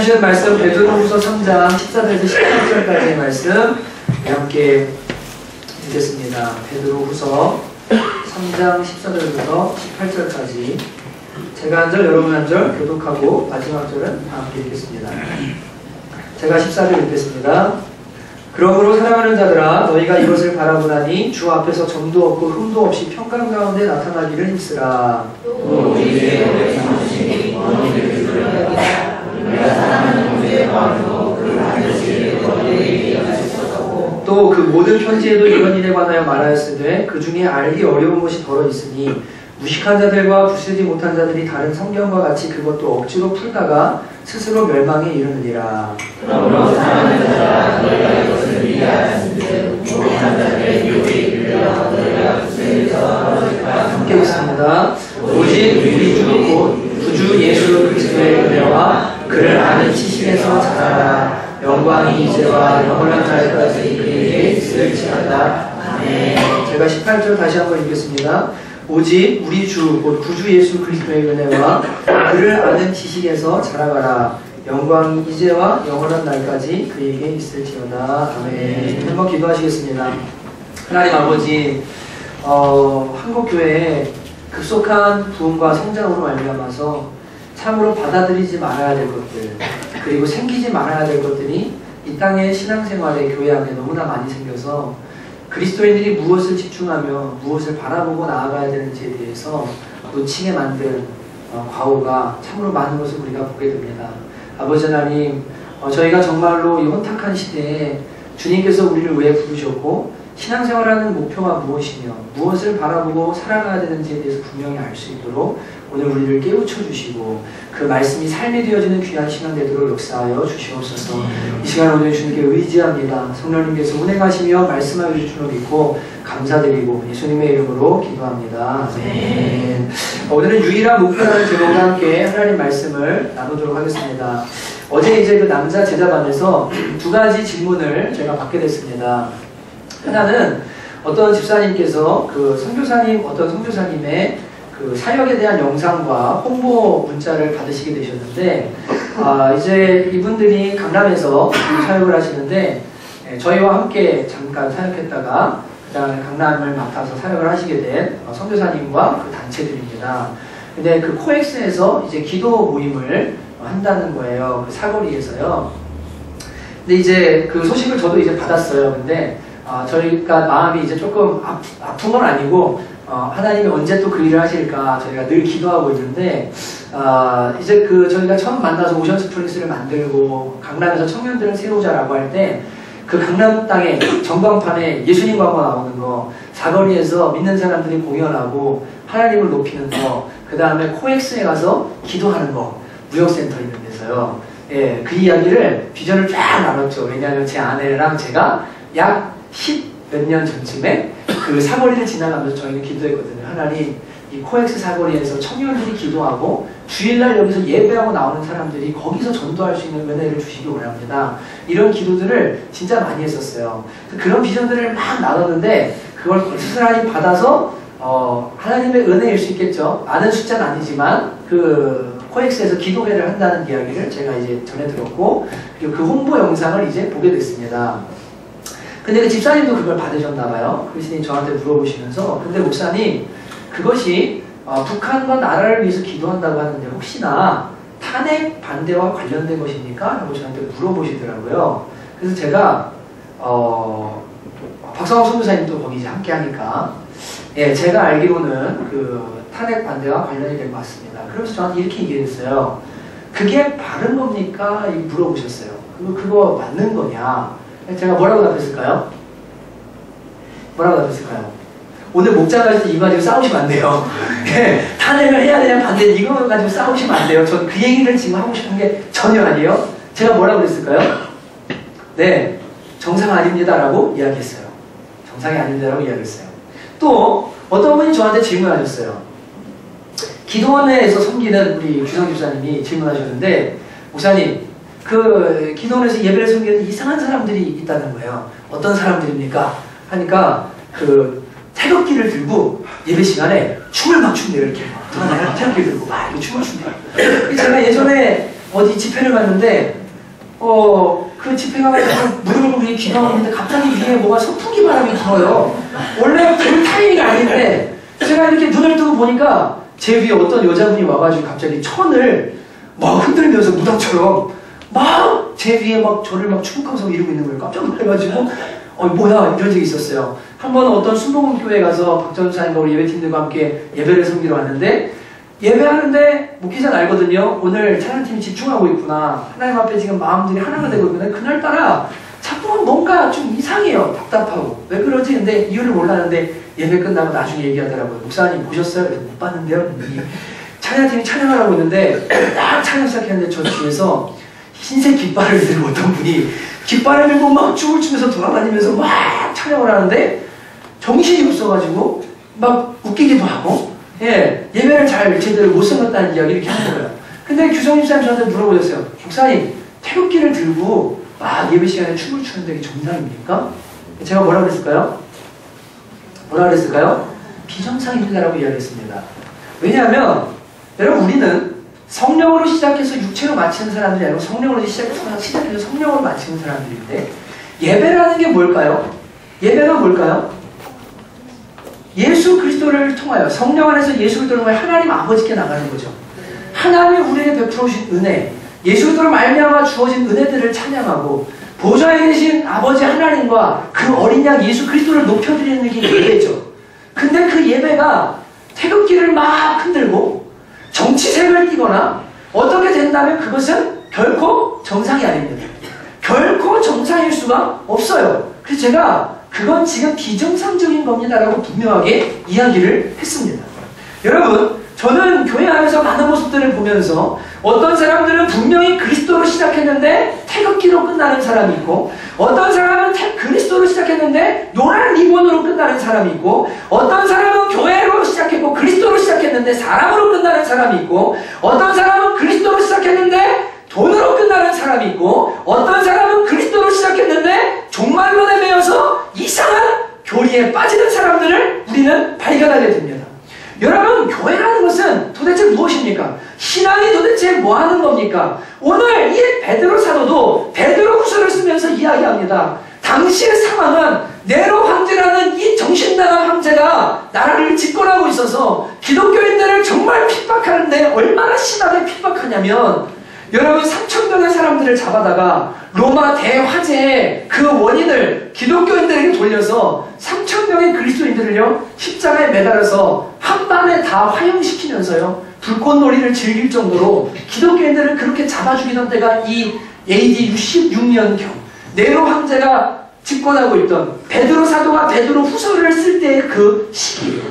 주신 말씀 베드로후서 3장 14절에서 18절까지의 말씀 함께 읽겠습니다. 베드로후서 3장 14절부터 18절까지 제가 한 절 여러분 한 절 교독하고 마지막 절은 다 함께 읽겠습니다. 제가 14절 읽겠습니다. 그러므로 사랑하는 자들아 너희가 이것을 바라보나니 주 앞에서 점도 없고 흠도 없이 평강 가운데 나타나기를 힘쓰라. 또 그 모든 편지에도 이런 일에 관하여 말하였으되 그 중에 알기 어려운 것이 더러 있으니 무식한 자들과 부수지 못한 자들이 다른 성경과 같이 그것도 억지로 풀다가 스스로 멸망에 이르느니라. 그러므로 사랑하는 자들아 너희가 이것을 미리 알았은즉 무식한 자들의 유혹에 이르려 너희가 함께 있습니다. 오직 우리 주 곧 구주 예수 그리스도의 은혜와 그를 아는 지식에서 자라라. 영광이 이제와 영원한 날까지 그에게 있을지어다. 아멘. 제가 18절 다시 한번 읽겠습니다. 오직 우리 주 곧 구주 예수 그리스도의 은혜와 그를 아는 지식에서 자라가라. 영광이 이제와 영원한 날까지 그에게 있을지어다. 아멘. 한번 기도하시겠습니다. 하나님 아버지, 한국교회에 급속한 부흥과 성장으로 말미암아서 참으로 받아들이지 말아야 될 것들, 그리고 생기지 말아야 될 것들이 이 땅의 신앙생활에 교회 안에 너무나 많이 생겨서 그리스도인들이 무엇을 집중하며 무엇을 바라보고 나아가야 되는지에 대해서 놓치게 만든 과오가 참으로 많은 것을 우리가 보게 됩니다. 아버지 하나님, 저희가 정말로 이 혼탁한 시대에 주님께서 우리를 왜 부르셨고 신앙생활하는 목표가 무엇이며 무엇을 바라보고 살아가야 되는지에 대해서 분명히 알 수 있도록 오늘 우리를 깨우쳐 주시고 그 말씀이 삶이 되어지는 귀한 시간 되도록 역사하여 주시옵소서. 이 시간 오늘 주님께 의지합니다. 성령님께서 운행하시며 말씀하여 주실 줄 믿고 감사드리고 예수님의 이름으로 기도합니다. 아멘. 오늘은 유일한 목표라는 제목과 함께 하나님 말씀을 나누도록 하겠습니다. 어제 이제 그 남자 제자반에서 두 가지 질문을 제가 받게 됐습니다. 하나는 어떤 집사님께서 어떤 선교사님의 그 사역에 대한 영상과 홍보 문자를 받으시게 되셨는데, 이제 이분들이 강남에서 사역을 하시는데, 저희와 함께 잠깐 사역했다가, 그 다음에 강남을 맡아서 사역을 하시게 된 선교사님과 그 단체들입니다. 근데 그 코엑스에서 이제 기도 모임을 한다는 거예요. 그 사거리에서요. 근데 이제 그 소식을 저도 이제 받았어요. 근데 저희가 마음이 이제 조금 아픈 건 아니고, 하나님이 언제 또 그 일을 하실까 저희가 늘 기도하고 있는데, 이제 저희가 처음 만나서 오션 스프링스를 만들고 강남에서 청년들을 세우자라고 할 때 그 강남 땅에 전광판에 예수님 광고 나오는 거, 사거리에서 믿는 사람들이 공연하고 하나님을 높이는 거, 그 다음에 코엑스에 가서 기도하는 거, 무역센터 있는 데서요. 예, 그 이야기를 비전을 쫙 나눴죠. 왜냐하면 제 아내랑 제가 약 10 몇 년 전쯤에 그 사거리를 지나가면서 저희는 기도했거든요. 하나님, 이 코엑스 사거리에서 청년들이 기도하고 주일날 여기서 예배하고 나오는 사람들이 거기서 전도할 수 있는 은혜를 주시기 원합니다. 이런 기도들을 진짜 많이 했었어요. 그런 비전들을 막 나눴는데 그걸 고스란히 받아서 하나님의 은혜일 수 있겠죠. 아는 숫자는 아니지만 그 코엑스에서 기도회를 한다는 이야기를 제가 이제 전해 들었고, 그리고 그 홍보 영상을 이제 보게 됐습니다. 근데 그 집사님도 그걸 받으셨나봐요. 그리스도님 저한테 물어보시면서, 근데 목사님, 그것이 북한과 나라를 위해서 기도한다고 하는데 혹시나 탄핵 반대와 관련된 것입니까? 라고 저한테 물어보시더라고요. 그래서 제가 박성호 선교사님도 거기 이제 함께 하니까, 예, 제가 알기로는 그 탄핵 반대와 관련이 된 것 같습니다. 그러면서 저한테 이렇게 얘기했어요. 그게 바른 겁니까? 물어보셨어요. 그거 맞는 거냐? 제가 뭐라고 답했을까요? 오늘 목장 가실 때 이거 가지고 싸우시면 안 돼요. 탄핵을 해야 되냐 반대 이거 가지고 싸우시면 안 돼요. 전 그 얘기를 지금 하고 싶은 게 전혀 아니에요. 제가 뭐라고 그랬을까요? 네, 정상 아닙니다 라고 이야기했어요. 정상이 아닙니다 라고 이야기했어요. 또 어떤 분이 저한테 질문하셨어요. 기도원에서 섬기는 우리 규성 집사님이 질문하셨는데, 목사님, 그 기도원에서 예배를 섬기는 이상한 사람들이 있다는 거예요. 어떤 사람들입니까? 하니까 그 태극기를 들고 예배 시간에 춤을 막 춘대요. 이렇게 태극기를 들고 막 춤을 춘대요. 제가 예전에 어디 집회를 갔는데 그 집회 가가지고 무릎을 꿇고 기도하고 있는데 갑자기 위에 뭐가 선풍기 바람이 불어요. 원래 그 타이밍이 아닌데 제가 이렇게 눈을 뜨고 보니까 제 위에 어떤 여자분이 와가지고 갑자기 천을 막 흔들면서 무당처럼 막 제 위에 막 저를 막 축복하면서 이러고 있는 거예요. 깜짝 놀라가지고 뭐야 이런 적이 있었어요. 한번 어떤 순복음교회 가서 박전사님과 우리 예배팀들과 함께 예배를 섬기러 왔는데 예배하는데 목회자는 알거든요. 오늘 찬양팀이 집중하고 있구나. 하나님 앞에 지금 마음들이 하나가 되고 있구나. 그날따라 자꾸 뭔가 좀 이상해요. 답답하고. 왜 그러지? 근데 이유를 몰랐는데 예배 끝나고 나중에 얘기하더라고요. 목사님 보셨어요? 그래서 못 봤는데요. 찬양팀이 찬양을 하고 있는데 딱 찬양 시작했는데 저 뒤에서 흰색 깃발을 들고 어떤 분이 깃발을 들고 막 춤을 추면서 돌아다니면서 막 찬양을 하는데 정신이 없어가지고 막 웃기기도 하고 예배를 잘 제대로 못 섬겼다는 이야기를 이렇게 하는 거예요. 근데 규성님 사님 저한테 물어보셨어요. 목사님 태극기를 들고 막 예배 시간에 춤을 추는데 이게 정상입니까? 제가 뭐라고 그랬을까요? 비정상입니다라고 이야기했습니다. 왜냐하면 여러분 우리는 성령으로 시작해서 육체로 마치는 사람들이 아니고 성령으로 시작해서 성령으로 마치는 사람들인데 예배라는 게 뭘까요? 예배가 뭘까요? 예수 그리스도를 통하여 성령 안에서 예수 그리스도를 통하여 하나님 아버지께 나가는 거죠. 하나님이 우리에게 베풀어 주신 은혜, 예수 그리스도로 말미암아 주어진 은혜들을 찬양하고 보좌에 계신 아버지 하나님과 그 어린 양 예수 그리스도를 높여드리는 게 예배죠. 근데 그 예배가 태극기를 막 흔들고 정치색을 띠거나 어떻게 된다면 그것은 결코 정상이 아닙니다. 결코 정상일 수가 없어요. 그래서 제가 그건 지금 비정상적인 겁니다라고 분명하게 이야기를 했습니다. 여러분, 저는 교회 안에서 많은 모습들을 보면서 어떤 사람들은 분명히 그리스도로 시작했는데 태극기로 끝나는 사람이 있고 어떤 사람은 그리스도로 시작했는데 노란 리본으로 끝나는 사람이 있고 어떤 사람은 교회로 시작했고 그리스도로 시작했는데 사람으로 끝나는 사람이 있고 어떤 사람은 그리스도로 시작했는데 돈으로 끝나는 사람이 있고 어떤 사람은 그리스도로 시작했는데 종말론에 매여서 이상한 교리에 빠지는 사람들을 우리는 발견하게 됩니다. 여러분, 교회라는 것은 도대체 무엇입니까? 신앙이 도대체 뭐 하는 겁니까? 오늘 이 베드로 사도도 베드로후서를 쓰면서 이야기합니다. 당시의 상황은 네로 황제라는 이 정신나간 황제가 나라를 집권하고 있어서 기독교인들을 정말 핍박하는데 얼마나 심하게 핍박하냐면 여러분 3,000명의 사람들을 잡아다가 로마 대화재의 그 원인을 기독교인들에게 돌려서 3,000명의 그리스도인들을요 십자가에 매달아서 한 밤에 다 화형시키면서요 불꽃놀이를 즐길 정도로 기독교인들을 그렇게 잡아 죽이던 때가 이 AD 66년경 네로 황제가 집권하고 있던 베드로 사도가 베드로 후서를 쓸 때의 그 시기예요.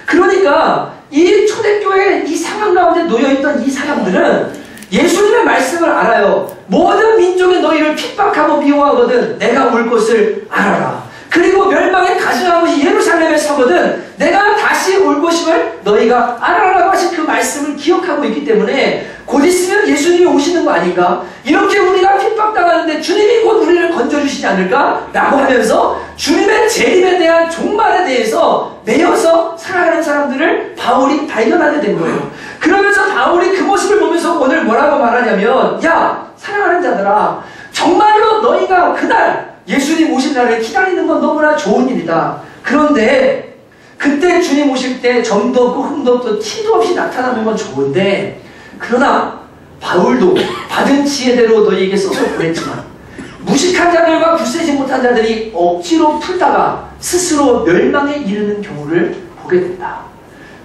그러니까 이 초대교회 이 상황 가운데 놓여있던 이 사람들은 예수님의 말씀을 알아요. 모든 민족이 너희를 핍박하고 미워하거든 내가 올 것을 알아라. 그리고 멸망에 가증한 것이 예루살렘에 서거든 내가 다시 올 것임을 너희가 알아라고 하신 그 말씀을 기억하고 있기 때문에 곧 있으면 예수님이 오시는 거 아닌가? 이렇게 우리가 핍박당하는데 주님이 곧 우리를 건져주시지 않을까? 라고 하면서 주님의 재림에 대한 종말에 대해서 매여서 살아가는 사람들을 바울이 발견하게 된 거예요. 그러면서 바울이 그 모습을 보면서 오늘 뭐라고 말하냐면 야 사랑하는 자들아 정말로 너희가 그날 예수님 오실 날을 기다리는 건 너무나 좋은 일이다. 그런데 그때 주님 오실 때 점도 없고 흠도 없고 티도 없이 나타나는 건 좋은데 그러나 바울도 받은 지혜대로 너희에게 써서 보냈지만 무식한 자들과 굳세지 못한 자들이 억지로 풀다가 스스로 멸망에 이르는 경우를 보게 된다.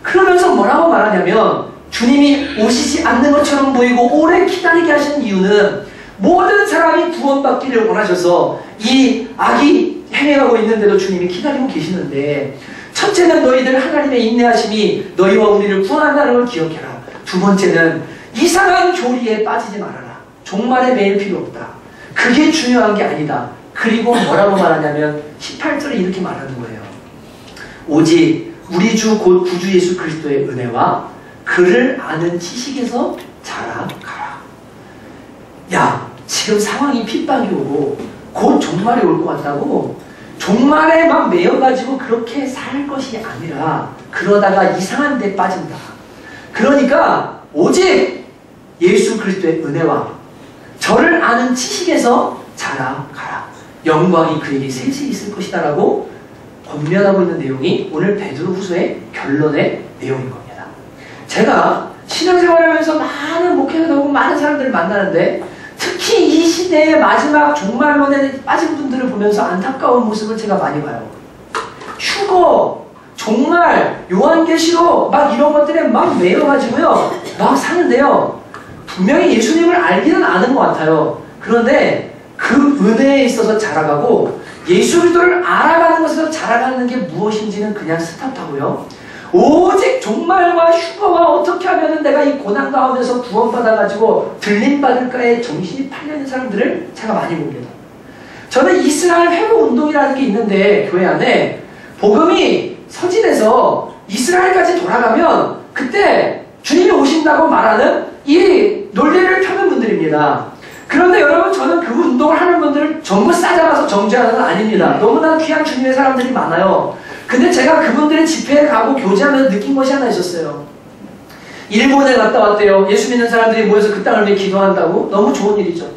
그러면서 뭐라고 말하냐면 주님이 오시지 않는 것처럼 보이고 오래 기다리게 하시는 이유는 모든 사람이 구원받기를 원하셔서 이 악이 행해가고 있는데도 주님이 기다리고 계시는데 첫째는 너희들 하나님의 인내하심이 너희와 우리를 구원한다는 걸 기억해라. 두 번째는 이상한 교리에 빠지지 말아라. 종말에 매일 필요 없다. 그게 중요한 게 아니다. 그리고 뭐라고 말하냐면 18절에 이렇게 말하는 거예요. 오직 우리 주 곧 구주 예수 그리스도의 은혜와 그를 아는 지식에서 자라가라. 야, 지금 상황이 핍박이 오고 곧 종말이 올 것 같다고 종말에 막 매여가지고 그렇게 살 것이 아니라 그러다가 이상한 데 빠진다. 그러니까 오직 예수 그리스도의 은혜와 저를 아는 지식에서 자라가라. 영광이 그에게 세세 있을 것이다 라고 권면하고 있는 내용이 오늘 베드로후서의 결론의 내용인 겁니다. 제가 신앙생활하면서 많은 목회자도 하고 많은 사람들을 만나는데 특히 이 시대의 마지막 종말론에 빠진 분들을 보면서 안타까운 모습을 제가 많이 봐요. 휴거, 종말, 요한계시록 막 이런 것들에 막 매여가지고요 막 사는데요, 분명히 예수님을 알기는 아는 것 같아요. 그런데 그 은혜에 있어서 자라가고 예수 그리스도를 알아가는 것에서 자라가는 게 무엇인지는 그냥 스탑하고요, 오직 종말과 휴거와 어떻게 하면 내가 이 고난 가운데서 구원받아가지고 들림받을까에 정신이 팔려있는 사람들을 제가 많이 봅니다. 저는 이스라엘 회복운동이라는 게 있는데 교회 안에 복음이 서진에서 이스라엘까지 돌아가면 그때 주님이 오신다고 말하는 이 논리를 펴는 분들입니다. 그런데 여러분, 저는 그 운동을 하는 분들을 전부 싸잡아서 정죄하는 건 아닙니다. 너무나 귀한 주님의 사람들이 많아요. 근데 제가 그분들의 집회에 가고 교제하면서 느낀 것이 하나 있었어요. 일본에 갔다 왔대요. 예수 믿는 사람들이 모여서 그 땅을 위해 기도한다고. 너무 좋은 일이죠.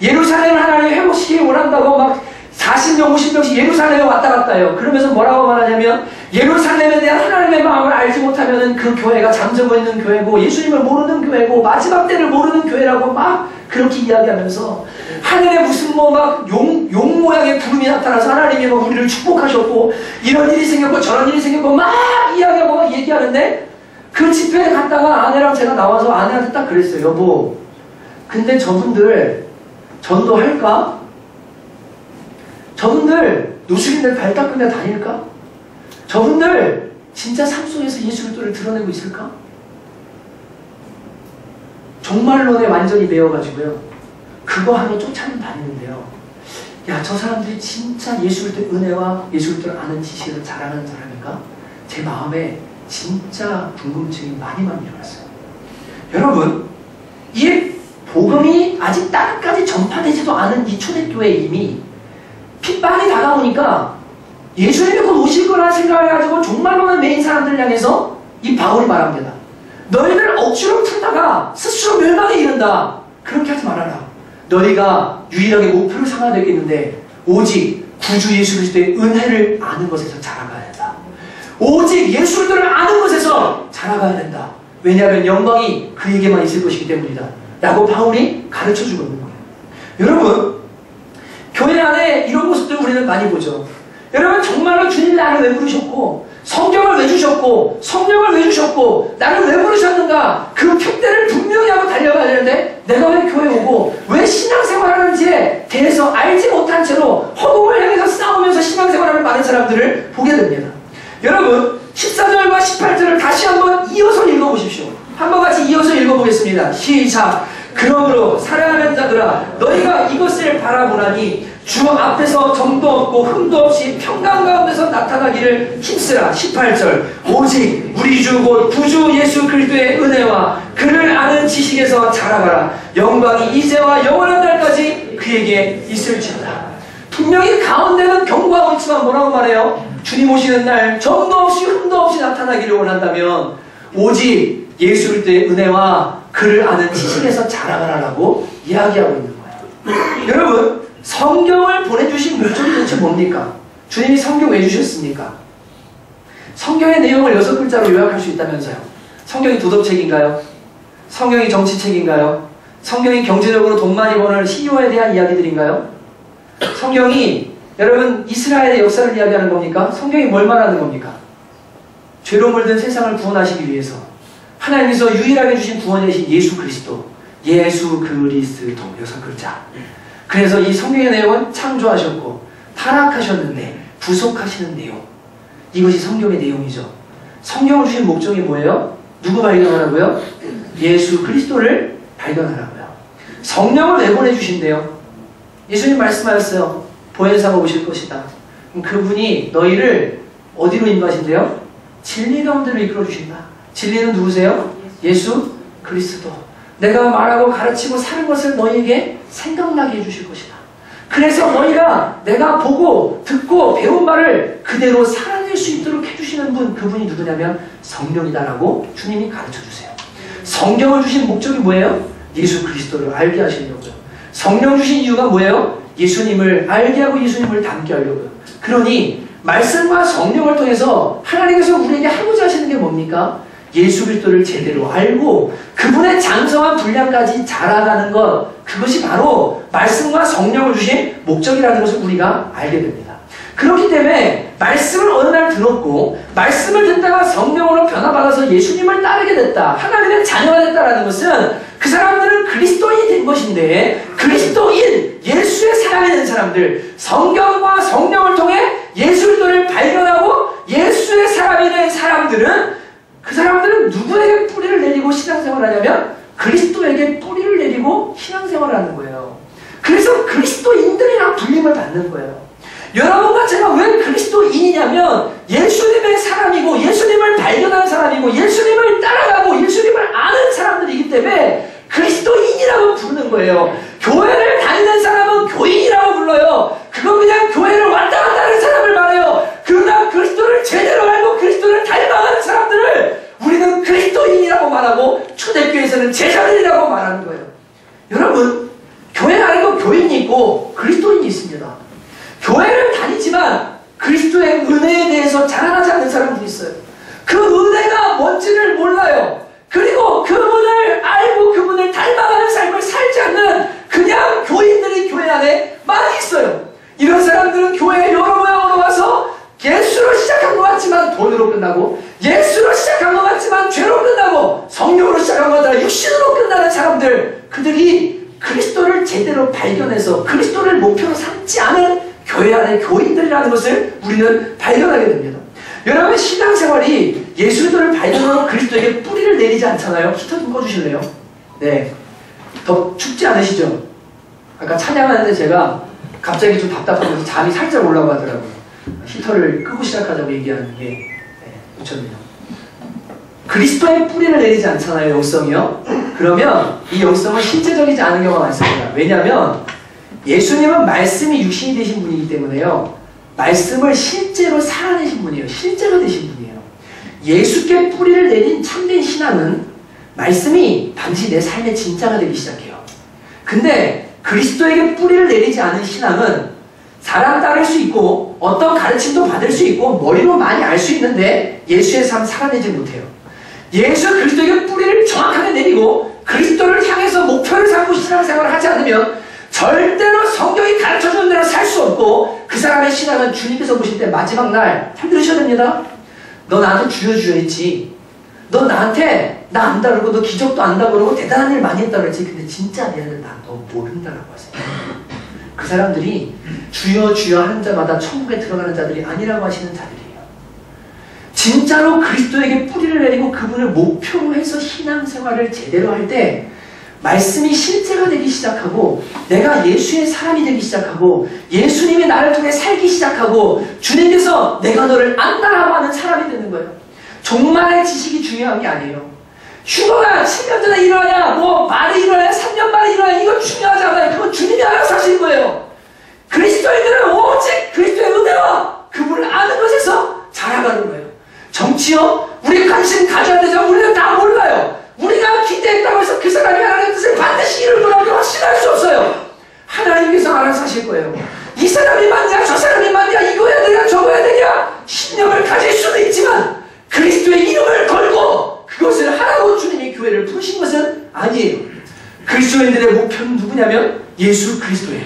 예루살렘을 하나님 회복시키기 원한다고 막 40명, 50명씩 예루살렘에 왔다 갔다 해요. 그러면서 뭐라고 말하냐면 예루살렘에 대한 하나님의 마음을 알지 못하면 그 교회가 잠들고 있는 교회고 예수님을 모르는 교회고 마지막 때를 모르는 교회라고 막 그렇게 이야기하면서 하늘에 무슨 뭐 막 용 모양의 구름이 나타나서 하나님이 뭐 우리를 축복하셨고 이런 일이 생겼고 저런 일이 생겼고 막 이야기하고 막 얘기하는데, 그 집회에 갔다가 아내랑 제가 나와서 아내한테 딱 그랬어요. 여보, 근데 저분들 전도할까? 저분들 노숙인들 발 닦으며 다닐까? 저분들 진짜 삶 속에서 예수 그리스도를 드러내고 있을까? 종말론에 완전히 매여가지고요, 그거 하러 쫓아는 다니는데요, 야, 저 사람들이 진짜 예수 그리스도의 은혜와 예수 그리스도를 아는 지식을 자라는 사람인가? 제 마음에 진짜 궁금증이 많이 일어났어요. 여러분, 이 복음이 아직 땅까지 전파되지도 않은 이 초대교회에 이미 핍박이 다가오니까 예수님이 곧 오실 거라 생각을 가지고 종말론에 매인 사람들을 향해서 이 바울이 말합니다. 너희들 억지로 풀다가 스스로 멸망에 이른다. 그렇게 하지 말아라. 너희가 유일하게 목표를 삼아야 되겠는데 오직 구주 예수 그리스도의 은혜를 아는 것에서 자라가야 된다. 오직 예수 그리스도를 아는 것에서 자라가야 된다. 왜냐하면 영광이 그에게만 있을 것이기 때문이다 라고 바울이 가르쳐주고 있는 거예요. 여러분, 교회 안에 이런 모습들 우리는 많이 보죠. 여러분, 정말로 주님 나를 왜 부르셨고 성경을 왜 주셨고 성령을 왜 주셨고 나를 왜 부르셨는가, 그 표대를 분명히 하고 달려가야 되는데 내가 왜 교회 오고 왜 신앙생활하는지에 대해서 알지 못한 채로 허공을 향해서 싸우면서 신앙생활하는 많은 사람들을 보게 됩니다. 여러분, 14절과 18절을 다시 한번 이어서 읽어보십시오. 한번 같이 이어서 읽어보겠습니다. 시작. 그러므로 사랑하는 자들아, 너희가 이것을 바라보나니 주 앞에서 정도 없고 흠도 없이 평강 가운데서 나타나기를 힘쓰라. 18절. 오직 우리 주 곧 구주 예수 그리스도의 은혜와 그를 아는 지식에서 자라가라. 영광이 이제와 영원한 날까지 그에게 있을지어다. 분명히 가운데는 경고하고 있지만 뭐라고 말해요? 주님 오시는 날 정도 없이 흠도 없이 나타나기를 원한다면 오직 예수 그리스도의 은혜와 그를 아는 지식에서 자라가라라고 이야기하고 있는 거예요. 여러분, 성경을 보내주신 목적이 도대체 뭡니까? 주님이 성경 왜 주셨습니까? 성경의 내용을 6글자로 요약할 수 있다면서요. 성경이 도덕책인가요? 성경이 정치책인가요? 성경이 경제적으로 돈 많이 버는 CEO에 대한 이야기들인가요? 성경이 여러분 이스라엘의 역사를 이야기하는 겁니까? 성경이 뭘 말하는 겁니까? 죄로 물든 세상을 구원하시기 위해서 하나님께서 유일하게 주신 구원이신 예수 그리스도, 예수 그리스도 6글자. 그래서 이 성경의 내용은 창조하셨고 타락하셨는데 부속하시는 내용, 이것이 성경의 내용이죠. 성경을 주신 목적이 뭐예요? 누구 발견하라고요? 예수 그리스도를 발견하라고요. 성령을 왜 보내주신대요? 예수님 말씀하셨어요. 보혜사가 오실 것이다. 그분이 너희를 어디로 인도하신대요? 진리 가운데로 이끌어주신다. 진리는 누구세요? 예수 그리스도. 내가 말하고 가르치고 사는 것을 너희에게 생각나게 해주실 것이다. 그래서 너희가 내가 보고 듣고 배운 말을 그대로 살아낼 수 있도록 해주시는 분, 그분이 누구냐면 성령이다라고 주님이 가르쳐주세요. 성경을 주신 목적이 뭐예요? 예수 그리스도를 알게 하시려고요. 성령 주신 이유가 뭐예요? 예수님을 알게 하고 예수님을 닮게 하려고요. 그러니 말씀과 성령을 통해서 하나님께서 우리에게 하고자 하시는 게 뭡니까? 예수 그리스도를 제대로 알고 그분의 장성한 분량까지 자라가는 것, 그것이 바로 말씀과 성령을 주신 목적이라는 것을 우리가 알게 됩니다. 그렇기 때문에 말씀을 어느 날 들었고 말씀을 듣다가 성령으로 변화받아서 예수님을 따르게 됐다, 하나님의 자녀가 됐다라는 것은 그 사람들은 그리스도인이 된 것인데, 그리스도인, 예수의 사람이 된 사람들, 성경과 성령을 통해 예수 그리스도를 발견하고 예수의 사람이 된 사람들은, 그 사람들은 누구에게 뿌리를 내리고 신앙생활을 하냐면 그리스도에게 뿌리를 내리고 신앙생활을 하는 거예요. 그래서 그리스도인들이랑 불림을 받는 거예요. 여러분과 제가 왜 그리스도인이냐면 예수님의 사람이고 예수님을 발견한 사람이고 예수님을 따라가고 예수님을 아는 사람들이기 때문에 그리스도인이라고 부르는 거예요. 교회를 다니는 사람은 교인이라고 불러요. 그건 그냥 교회를 왔다 갔다 하는 사람을 말해요. 그러나 그리스도를 제대로 알고 그리스도를 닮아가는 사람들을 우리는 그리스도인이라고 말하고 초대교회에서는 제자들이라고 말하는 거예요. 여러분, 교회 안에도 교인이 있고 그리스도인이 있습니다. 교회를 다니지만 그리스도의 은혜에 대해서 자랑하지 않는 사람들이 있어요. 그 은혜가 뭔지를 몰라요. 그리고 그분을 알고 그분을 닮아가는 삶을 살지 않는 그냥 교인들이 교회 안에 많이 있어요. 이런 사람들은 교회에 여러 모양으로 와서 예수로 시작한 것 같지만 돈으로 끝나고, 예수로 시작한 것 같지만 죄로 끝나고, 성령으로 시작한 것 같지만 육신으로 끝나는 사람들, 그들이 그리스도를 제대로 발견해서 그리스도를 목표로 삼지 않은 교회 안의 교인들이라는 것을 우리는 발견하게 됩니다. 여러분, 신앙생활이 예수 그리스도를 발견하고 그리스도에게 뿌리를 내리지 않잖아요. 히터 좀 꺼주실래요? 네. 더 춥지 않으시죠? 아까 찬양하는데 제가 갑자기 좀 답답하면서 잠이 살짝 올라가더라고요. 히터를 끄고 시작하자고 얘기하는 게 놓쳤네요. 그리스도의 뿌리를 내리지 않잖아요, 영성이요. 그러면 이 영성은 실제적이지 않은 경우가 많습니다. 왜냐하면 예수님은 말씀이 육신이 되신 분이기 때문에요, 말씀을 실제로 살아내신 분이에요. 실제로 되신 분이에요. 예수께 뿌리를 내린 참된 신앙은 말씀이 반드시 내 삶의 진짜가 되기 시작해요. 근데 그리스도에게 뿌리를 내리지 않은 신앙은 사람 따를 수 있고 어떤 가르침도 받을 수 있고 머리로 많이 알 수 있는데 예수의 삶 살아내지 못해요. 예수 그리스도에게 뿌리를 정확하게 내리고 그리스도를 향해서 목표를 삼고 신앙생활을 하지 않으면 절대로 성경이 가르쳐주는 대로 살 수 없고, 그 사람의 신앙은 주님께서 보실 때 마지막 날 참 들으셔야 됩니다. 너 나한테 주여 주여 했지. 너 나한테 나 안다 그러고 너 기적도 안다 그러고 대단한 일 많이 했다 그랬지. 근데 진짜 미안해, 나 너 모른다라고 하세요. 그 사람들이 주여 주여 하는 자마다 천국에 들어가는 자들이 아니라고 하시는 자들이에요. 진짜로 그리스도에게 뿌리를 내리고 그분을 목표로 해서 신앙생활을 제대로 할 때 말씀이 실제가 되기 시작하고, 내가 예수의 사람이 되기 시작하고, 예수님이 나를 통해 살기 시작하고, 주님께서 내가 너를 안다라고 하는 사람이 되는 거예요. 종말의 지식이 중요한 게 아니에요. 휴거가 7년 전에 일어나야, 뭐 말이 일어나야, 3년 만에 일어나야, 이건 중요하지 않아요. 그건 주님이 알아서 하신 거예요. 그리스도인들은 오직 그리스도의 은혜와 그분을 아는 것에서 자라가는 거예요. 정치요? 우리 관심 가져야 되죠. 우리는 다 몰라요. 우리가 기대했다고 해서 그 사람이 하나님의 뜻을 반드시 이룰 거라고 확신할 수 없어요. 하나님께서 알아서 하실 거예요. 이 사람이 맞냐, 저 사람이 맞냐, 이거 해야 되냐, 저거 해야 되냐, 신념을 가질 수도 있지만 그리스도의 이름을 걸고 그것을 하라고 주님이 교회를 부르신 것은 아니에요. 그리스도인들의 목표는 누구냐면 예수 그리스도예요.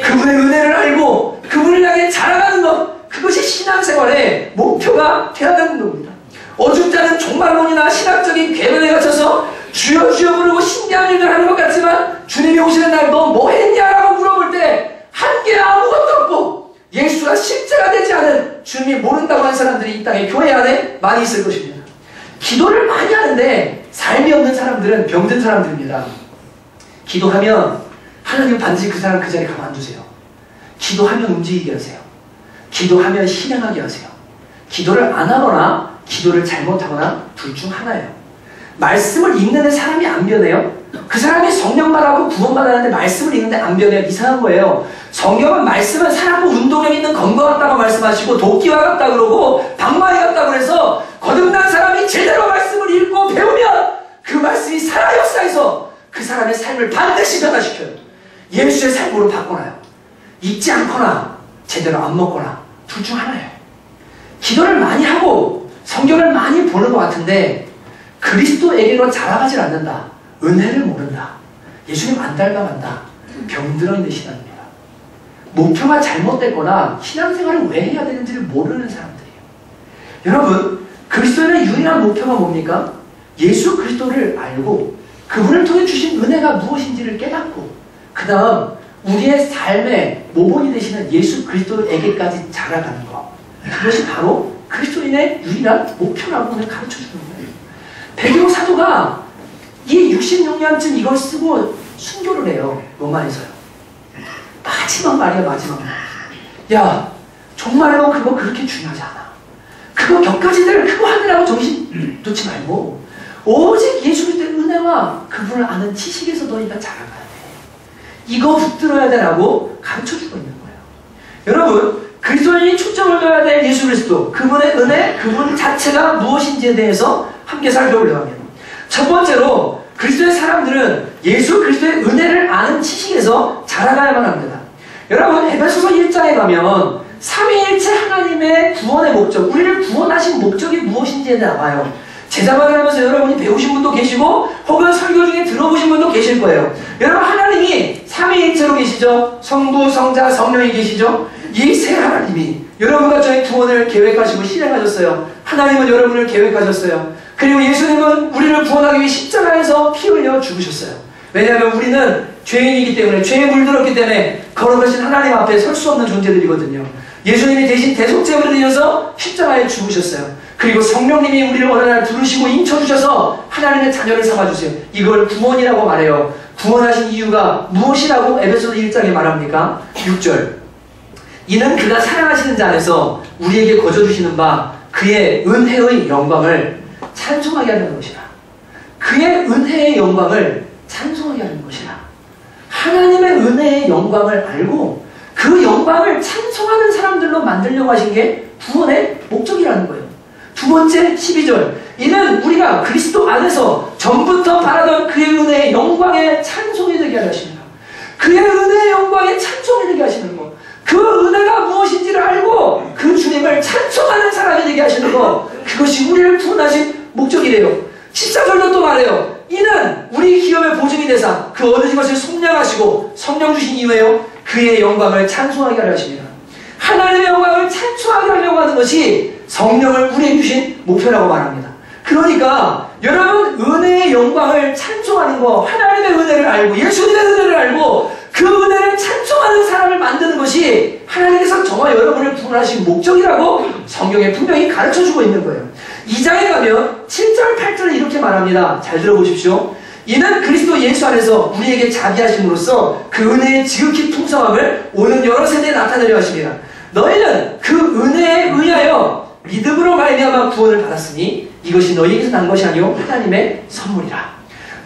그분의 은혜를 알고 그분을 향해 자라가는 것, 그것이 신앙생활의 목표가 되어야 되는 겁니다. 어줍잖은 종말론이나 신학적인 궤변에 갇혀서 주여 주여 부르고 신기한 일들 하는 것 같지만 주님이 오시는 날 너 뭐 했냐라고 물어볼 때 한 게 아무것도 없고 예수가 실제가 되지 않은, 주님이 모른다고 하는 사람들이 이 땅에 교회 안에 많이 있을 것입니다. 기도를 많이 하는데 삶이 없는 사람들은 병든 사람들입니다. 기도하면 하나님 반드시 그 사람 그 자리에 가만두세요. 기도하면 움직이게 하세요. 기도하면 실행하게 하세요. 기도를 안 하거나 기도를 잘못하거나 둘 중 하나예요. 말씀을 읽는데 사람이 안 변해요. 그 사람이 성령 받아고 구원받았는데 말씀을 읽는데 안 변해요. 이상한 거예요. 성경은 말씀은 사람과 운동력 있는 검과 같다고 말씀하시고 도끼와 같다 그러고 방망이 같다 그래서 거듭난 사람이 제대로 말씀을 읽고 배우면 그 말씀이 살아 역사에서 그 사람의 삶을 반드시 변화시켜요. 예수의 삶으로 바꿔놔요. 잊지 않거나 제대로 안 먹거나 둘 중 하나예요. 기도를 많이 하고 성경을 많이 보는 것 같은데 그리스도에게로 자라가질 않는다. 은혜를 모른다. 예수님 안 닮아간다. 병들어 있는 신앙입니다. 목표가 잘못됐거나 신앙생활을 왜 해야 되는지를 모르는 사람들이에요. 여러분, 그리스도인의 유일한 목표가 뭡니까? 예수 그리스도를 알고 그분을 통해 주신 은혜가 무엇인지를 깨닫고 그 다음 우리의 삶의 모본이 되시는 예수 그리스도에게까지 자라가는 것. 그것이 바로 그리스도인의 유일한 목표라고 오늘 가르쳐주는 거예요. 베드로 사도가 이 66년쯤 이걸 쓰고 순교를 해요. 로마에서요. 마지막 말이야, 마지막 말. 야, 정말로 그거 그렇게 중요하지 않아. 그거 격가지들 그거 하느라고 정신 놓지 말고 오직 예수 그리스도의 은혜와 그분을 아는 지식에서 너희가 자라가야 돼. 이거 붙들어야 되라고 가르쳐주고 있는 거예요. 여러분, 그리스도인이 초점을 둬야 될 예수 그리스도, 그분의 은혜, 그분 자체가 무엇인지에 대해서 함께 살펴보려고 합니다. 첫 번째로 그리스도의 사람들은 예수 그리스도의 은혜를 아는 지식에서 자라가야만 합니다. 여러분, 에베소서 1장에 가면 삼위일체 하나님의 구원의 목적, 우리를 구원하신 목적이 무엇인지에 나와요. 제자반을 하면서 여러분이 배우신 분도 계시고 혹은 설교 중에 들어보신 분도 계실 거예요. 여러분, 하나님이 삼위일체로 계시죠. 성부, 성자, 성령이 계시죠. 이 세 하나님이 여러분과 저의 구원을 계획하시고 실행하셨어요. 하나님은 여러분을 계획하셨어요. 그리고 예수님은 우리를 구원하기 위해 십자가에서 피 흘려 죽으셨어요. 왜냐하면 우리는 죄인이기 때문에, 죄에 물들었기 때문에 거룩하신 하나님 앞에 설 수 없는 존재들이거든요. 예수님이 대신 대속죄를 드려서 십자가에 죽으셨어요. 그리고 성령님이 우리를 어느 날 부르시고 인쳐주셔서 하나님의 자녀를 삼아주세요. 이걸 구원이라고 말해요. 구원하신 이유가 무엇이라고 에베소서 1장에 말합니까? 6절. 이는 그가 사랑하시는 자 안에서 우리에게 거저주시는 바 그의 은혜의 영광을 찬송하게 하는 것이라. 그의 은혜의 영광을 찬송하게 하는 것이라. 하나님의 은혜의 영광을 알고 그 영광을 찬송하는 사람들로 만들려고 하신 게 구원의 목적이라는 거예요. 두 번째 12절. 이는 우리가 그리스도 안에서 전부터 바라던 그의 은혜의 영광의 찬송이 되게 하십니다. 그의 은혜의 영광의 찬송이 되게 하시는 것. 그 은혜가 무엇인지를 알고 그 주님을 찬송하는 사람이 되게 하시는 것. 그것이 우리를 구원하신 목적이래요. 14절도 또 말해요. 이는 우리 기업의 보증이 되사 그 얻으신 것을 속량하시고 성령 주신 이유에요. 그의 영광을 찬송하게 하려 하십니다. 하나님의 영광을 찬송하게 하려고 하는 것이 성령을 우리에게 주신 목표라고 말합니다. 그러니까 여러분, 은혜의 영광을 찬송하는 거, 하나님의 은혜를 알고 예수님의 은혜를 알고 그 은혜를 찬송하는 사람을 만드는 것이 하나님께서 저와 여러분을 구원하신 목적이라고 성경에 분명히 가르쳐주고 있는 거예요. 2장에 가면 7절 8절을 이렇게 말합니다. 잘 들어보십시오. 이는 그리스도 예수 안에서 우리에게 자비하심으로써 그 은혜의 지극히 풍성함을 오는 여러 세대에 나타내려 하십니다. 너희는 그 은혜에 의하여 믿음으로 말미암아 구원을 받았으니 이것이 너희에게서 난 것이 아니요 하나님의 선물이라.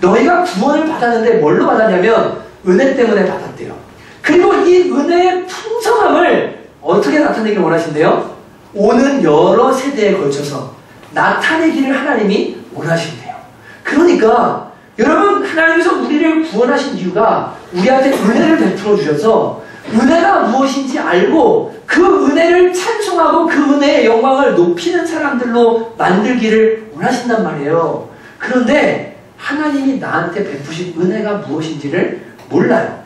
너희가 구원을 받았는데 뭘로 받았냐면 은혜 때문에 받았대요. 그리고 이 은혜의 풍성함을 어떻게 나타내기를 원하신대요? 오는 여러 세대에 걸쳐서 나타내기를 하나님이 원하신대요. 그러니까 여러분, 하나님께서 우리를 구원하신 이유가 우리한테 은혜를 베풀어 주셔서 은혜가 무엇인지 알고 그 은혜를 찬송하고 그 은혜의 영광을 높이는 사람들로 만들기를 원하신단 말이에요. 그런데 하나님이 나한테 베푸신 은혜가 무엇인지를 몰라요.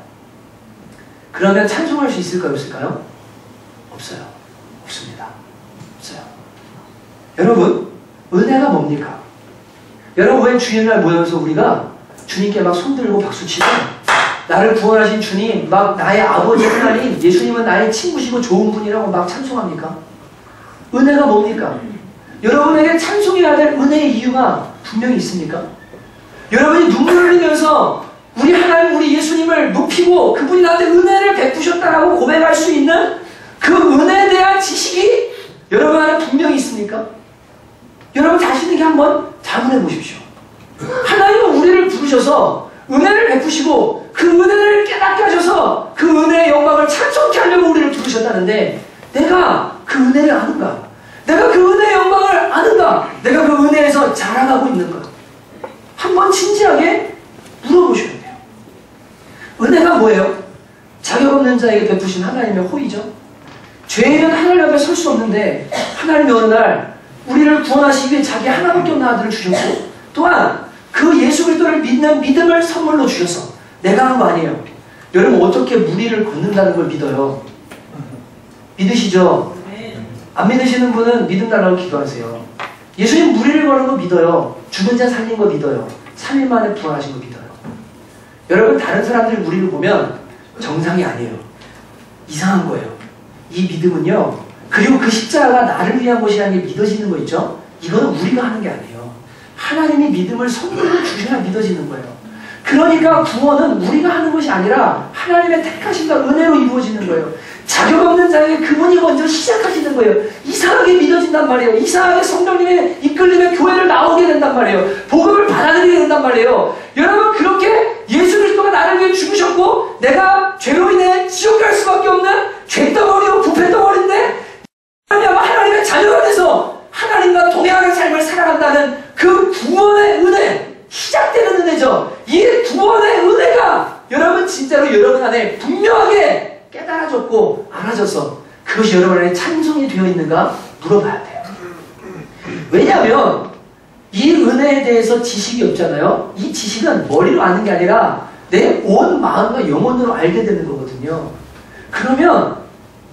그러면 찬송할 수 있을까요? 없을까요? 없어요. 없습니다. 없어요. 여러분, 은혜가 뭡니까? 여러분, 왜 주일날 모여서 우리가 주님께 막 손들고 박수치고 나를 구원하신 주님, 막 나의 아버지 하나님, 예수님은 나의 친구시고 좋은 분이라고 막 찬송합니까? 은혜가 뭡니까? 여러분에게 찬송해야 될 은혜의 이유가 분명히 있습니까? 여러분이 눈물을 흘리면서 우리 하나님, 우리 예수님을 높이고 그분이 나한테 은혜를 베푸셨다라고 고백할 수 있는 그 은혜에 대한 지식이 여러분 안에 분명히 있습니까? 여러분 자신에게 한번 자문해 보십시오. 하나님은 우리를 부르셔서 은혜를 베푸시고 그 은혜를 깨닫게 하셔서 그 은혜의 영광을 찬송케 하려고 우리를 부르셨다는데 내가 그 은혜를 아는가? 내가 그 은혜의 영광을 아는가? 내가 그 은혜에서 자라가고 있는가? 한번 진지하게 물어보셔야 돼요. 뭐예요? 자격 없는 자에게 베푸신 하나님의 호의죠. 죄인은 하나님 앞에 설 수 없는데 하나님이 어느 날 우리를 구원하시기 위해 자기 하나밖에 없는 아들을 주셨고, 또한 그 예수 그리스도를 믿는 믿음을 선물로 주셔서 내가 한 거 아니에요. 여러분 어떻게 무리를 걷는다는 걸 믿어요? 믿으시죠? 안 믿으시는 분은 믿음 달라고 기도하세요. 예수님 무리를 거는 거 믿어요. 죽은 자 살린 거 믿어요. 3일 만에 부활하신 거 믿어요. 여러분 다른 사람들 무리를 보면 정상이 아니에요. 이상한 거예요. 이 믿음은요. 그리고 그 십자가가 나를 위한 것이 아니라 믿어지는 거 있죠? 이거는 우리가 하는 게 아니에요. 하나님이 믿음을 선물로 주셔야 믿어지는 거예요. 그러니까 구원은 우리가 하는 것이 아니라 하나님의 택하심과 은혜로 이루어지는 거예요. 자격 없는 자에게 그분이 먼저 시작하시는 거예요. 이상하게 믿어진단 말이에요. 이상하게 성령님의 이끌림에 교회를 나오게 된단 말이에요. 복음을 받아들이게 된단 말이에요. 여러분 그렇게 예수 그리스도가 나를 위해 죽으셨고 내가 죄로 인해 지옥 갈 수밖에 없는 죄덩어리요 부패덩어리인데 하나님의 자녀가 돼서 하나님과 동행하는 삶을 살아간다는 그 구원의 은혜, 시작되는 은혜죠. 이 구원의 은혜가 여러분 진짜로 여러분 안에 분명하게 깨달아졌고 알아져서 그것이 여러분 안에 찬송이 되어 있는가 물어봐야 돼요. 왜냐하면 이 은혜에 대해서 지식이 없잖아요. 이 지식은 머리로 아는 게 아니라 내 온 마음과 영혼으로 알게 되는 거거든요. 그러면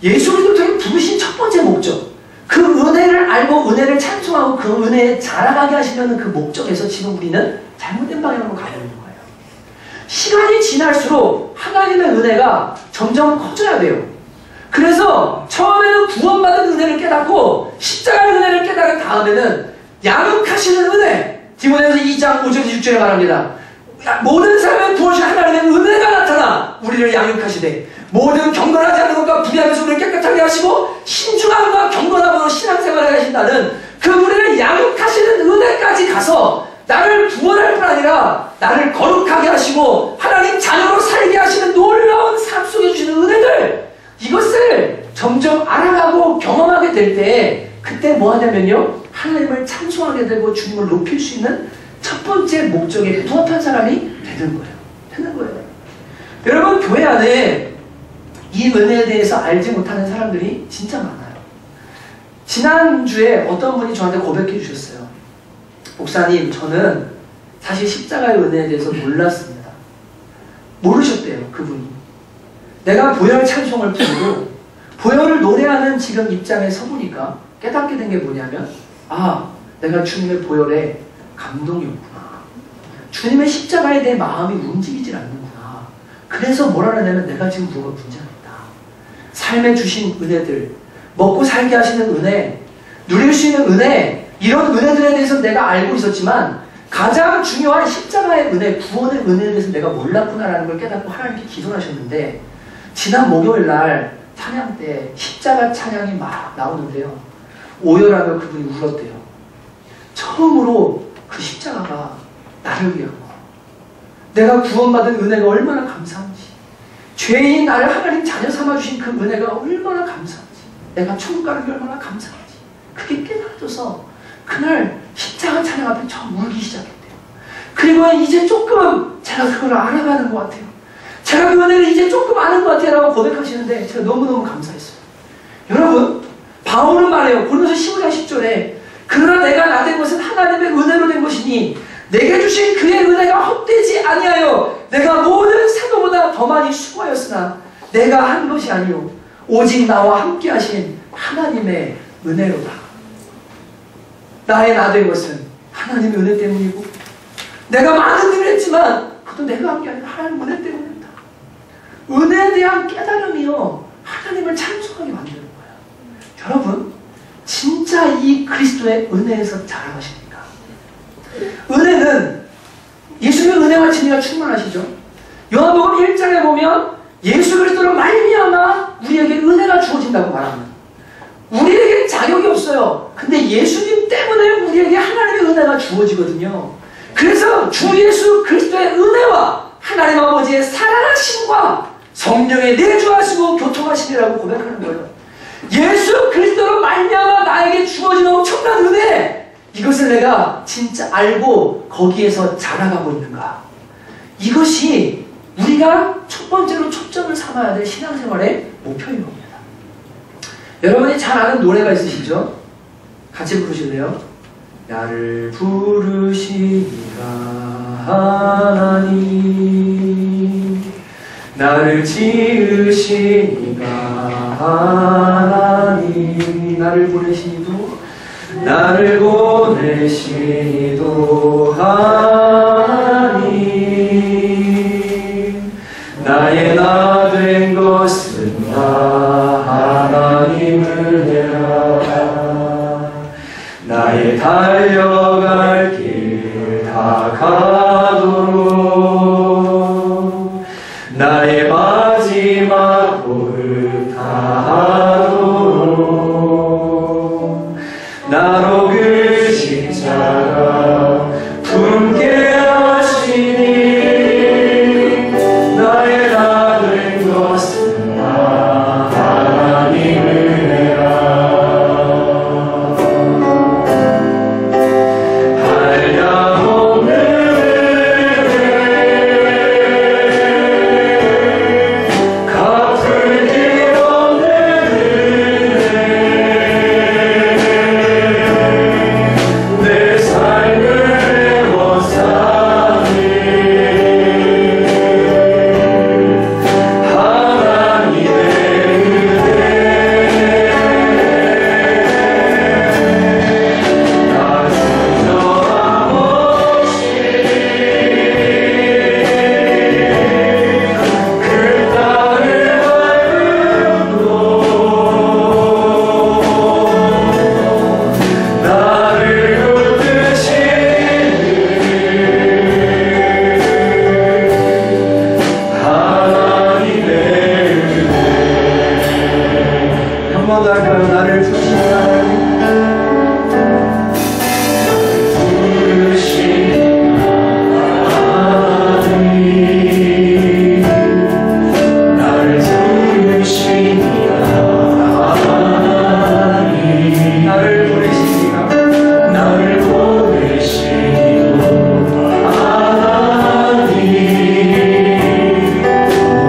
예수 그리스도를 부르신 첫 번째 목적, 그 은혜를 알고 은혜를 찬송하고 그 은혜에 자라가게 하시려는 그 목적에서 지금 우리는 잘못된 방향으로 가고 있는 거예요. 시간이 지날수록 하나님의 은혜가 점점 커져야 돼요. 그래서 처음에는 구원받은 은혜를 깨닫고 십자가의 은혜를 깨달은 다음에는 양육하시는 은혜, 디모데전서 2장 5절 6절에 말합니다. 모든 사람의 부어주신 하나님의 은혜가 나타나 우리를 양육하시되 모든 경건하지 않은 것과 불의하면서 우리를 깨끗하게 하시고 신중함과 경건함으로 신앙생활을 하신다는 그 우리를 양육하시는 은혜까지 가서 나를 구원할 뿐 아니라 나를 거룩하게 하시고 하나님 자녀로 살게 하시는 놀라운 삶 속에 주시는 은혜들, 이것을 점점 알아가고 경험하게 될 때 그때 뭐 하냐면요, 하나님을 찬송하게 되고 주님을 높일 수 있는 첫 번째 목적에 부합한 사람이 되는 거예요. 여러분 교회 안에 이 은혜에 대해서 알지 못하는 사람들이 진짜 많아요. 지난주에 어떤 분이 저한테 고백해 주셨어요. 목사님, 저는 사실 십자가의 은혜에 대해서 몰랐습니다. 모르셨대요, 그분이. 내가 보혈 찬송을 부르고 보혈을 노래하는 지금 입장에 서보니까 깨닫게 된 게 뭐냐면, 아, 내가 주님의 보혈에 감동이 없구나. 주님의 십자가에 내 마음이 움직이질 않는구나. 그래서 뭐라 하냐면 내가 지금 뭐가 문제가 있다. 삶에 주신 은혜들, 먹고 살게 하시는 은혜, 누릴 수 있는 은혜, 이런 은혜들에 대해서 내가 알고 있었지만 가장 중요한 십자가의 은혜, 구원의 은혜에 대해서 내가 몰랐구나라는 걸 깨닫고 하나님께 기도하셨는데, 지난 목요일 날 찬양 때 십자가 찬양이 막 나오는데요, 오열하며 그분이 울었대요. 처음으로 그 십자가가 나를 위한 거, 내가 구원받은 은혜가 얼마나 감사한지, 죄인 나를 하나님 자녀 삼아주신 그 은혜가 얼마나 감사한지, 내가 천국 가는 게 얼마나 감사한지, 그게 깨달아져서 그날 십자가 찬양 앞에 처음 울기 시작했대요. 그리고 이제 조금 제가 그걸 알아가는 것 같아요. 제가 그 은혜를 이제 조금 아는 것 같아요 라고 고백하시는데 제가 너무너무 감사했어요. 여러분, 바울은 말해요. 고린도서 15장 10절에 그러나 내가 나 된 것은 하나님의 은혜로 된 것이니 내게 주신 그의 은혜가 헛되지 아니하여 내가 모든 사도보다 더 많이 수고하였으나 내가 한 것이 아니요 오직 나와 함께 하신 하나님의 은혜로다. 나의 나 된 것은 하나님의 은혜 때문이고 내가 많은 일을 했지만 그것도 내가 한 게 아니라 하나님 은혜 때문이다. 은혜에 대한 깨달음이요, 하나님을 찬송하게 만드는 거예요. 여러분, 진짜 이 그리스도의 은혜에서 자라가십니까? 은혜는 예수의 은혜와 진리가 충만하시죠. 요한복음 1장에 보면 예수 그리스도로 말미암아 우리에게 은혜가 주어진다고 말합니다. 우리에게 자격이 없어요. 근데 예수님 때문에 우리에게 하나님의 은혜가 주어지거든요. 그래서 주 예수 그리스도의 은혜와 하나님 아버지의 살아나심과 성령의 내주하시고 교통하시리라고 고백하는 거예요. 예수 그리스도로 말미암아 나에게 주어지는 엄청난 은혜, 이것을 내가 진짜 알고 거기에서 자라가고 있는가? 이것이 우리가 우리가 첫 번째로 초점을 삼아야 될 신앙생활의 목표인 겁니다. 여러분이 잘 아는 노래가 있으시죠? 같이 부르실래요? 나를 부르시니가 하나님, 나를 지으시니가 하나님, 나를 보내시니도, 나를 보내시니도 하나님, 나의 나 된 것은 나 하나님을 내라. 나의 달려갈 길 다 가도록, 나의 마지막 호흡 다 하도록, 나로 그 십자가 품게 하시니, 나의 나 된 것은 나 하나님을 내라. 한량없는 은혜, 갚을 길 없는 은혜, 내 삶을 메워 사네. 하나님의 은혜, 나 주저함 없이 그 땅을 밟음도, 나를 붙드시는 하나님의 은혜. 한 번 더 할까요? 나를 부르시는 하나님, 부르시는 하나님, 나를 부르시는 하나님, 나를 보내시니가, 나를 보내시는 하나님,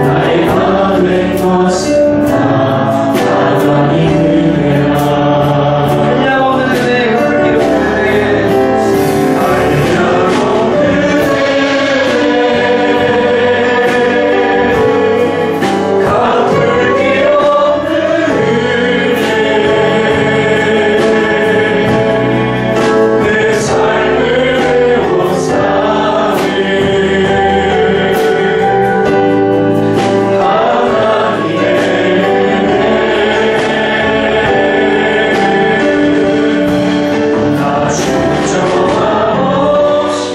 나의 나 된 것은 나 하나님을 내라. 한량없는 은혜, 갚을 길 없는 은혜, 한량없는 은혜, 갚을 길 없는 은혜, 내 삶을 메워 사네. 하나님의 은혜, 나 주저함 없이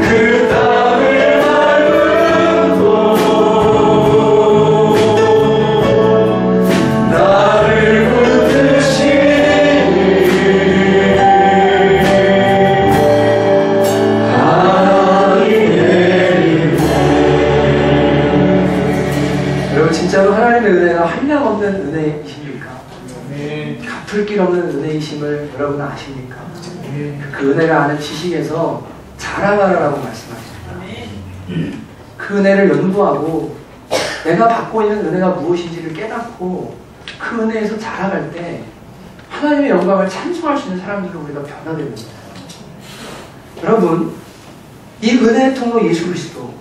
그 땅을 밟음도, 나를 붙드시는 하나님의 은혜. 여러분, 진짜로 하나님의 은혜가 한량없는 은혜이십니까? 갚을 길 없는 은혜이심을 여러분 아십니까? 그 은혜를 아는 지식에서 자라가라라고 말씀하십니다. 그 은혜를 연구하고 내가 받고 있는 은혜가 무엇인지를 깨닫고 그 은혜에서 자라갈 때 하나님의 영광을 찬송할 수 있는 사람들로 우리가 변화됩니다. 여러분, 이 은혜의 통로 예수 그리스도,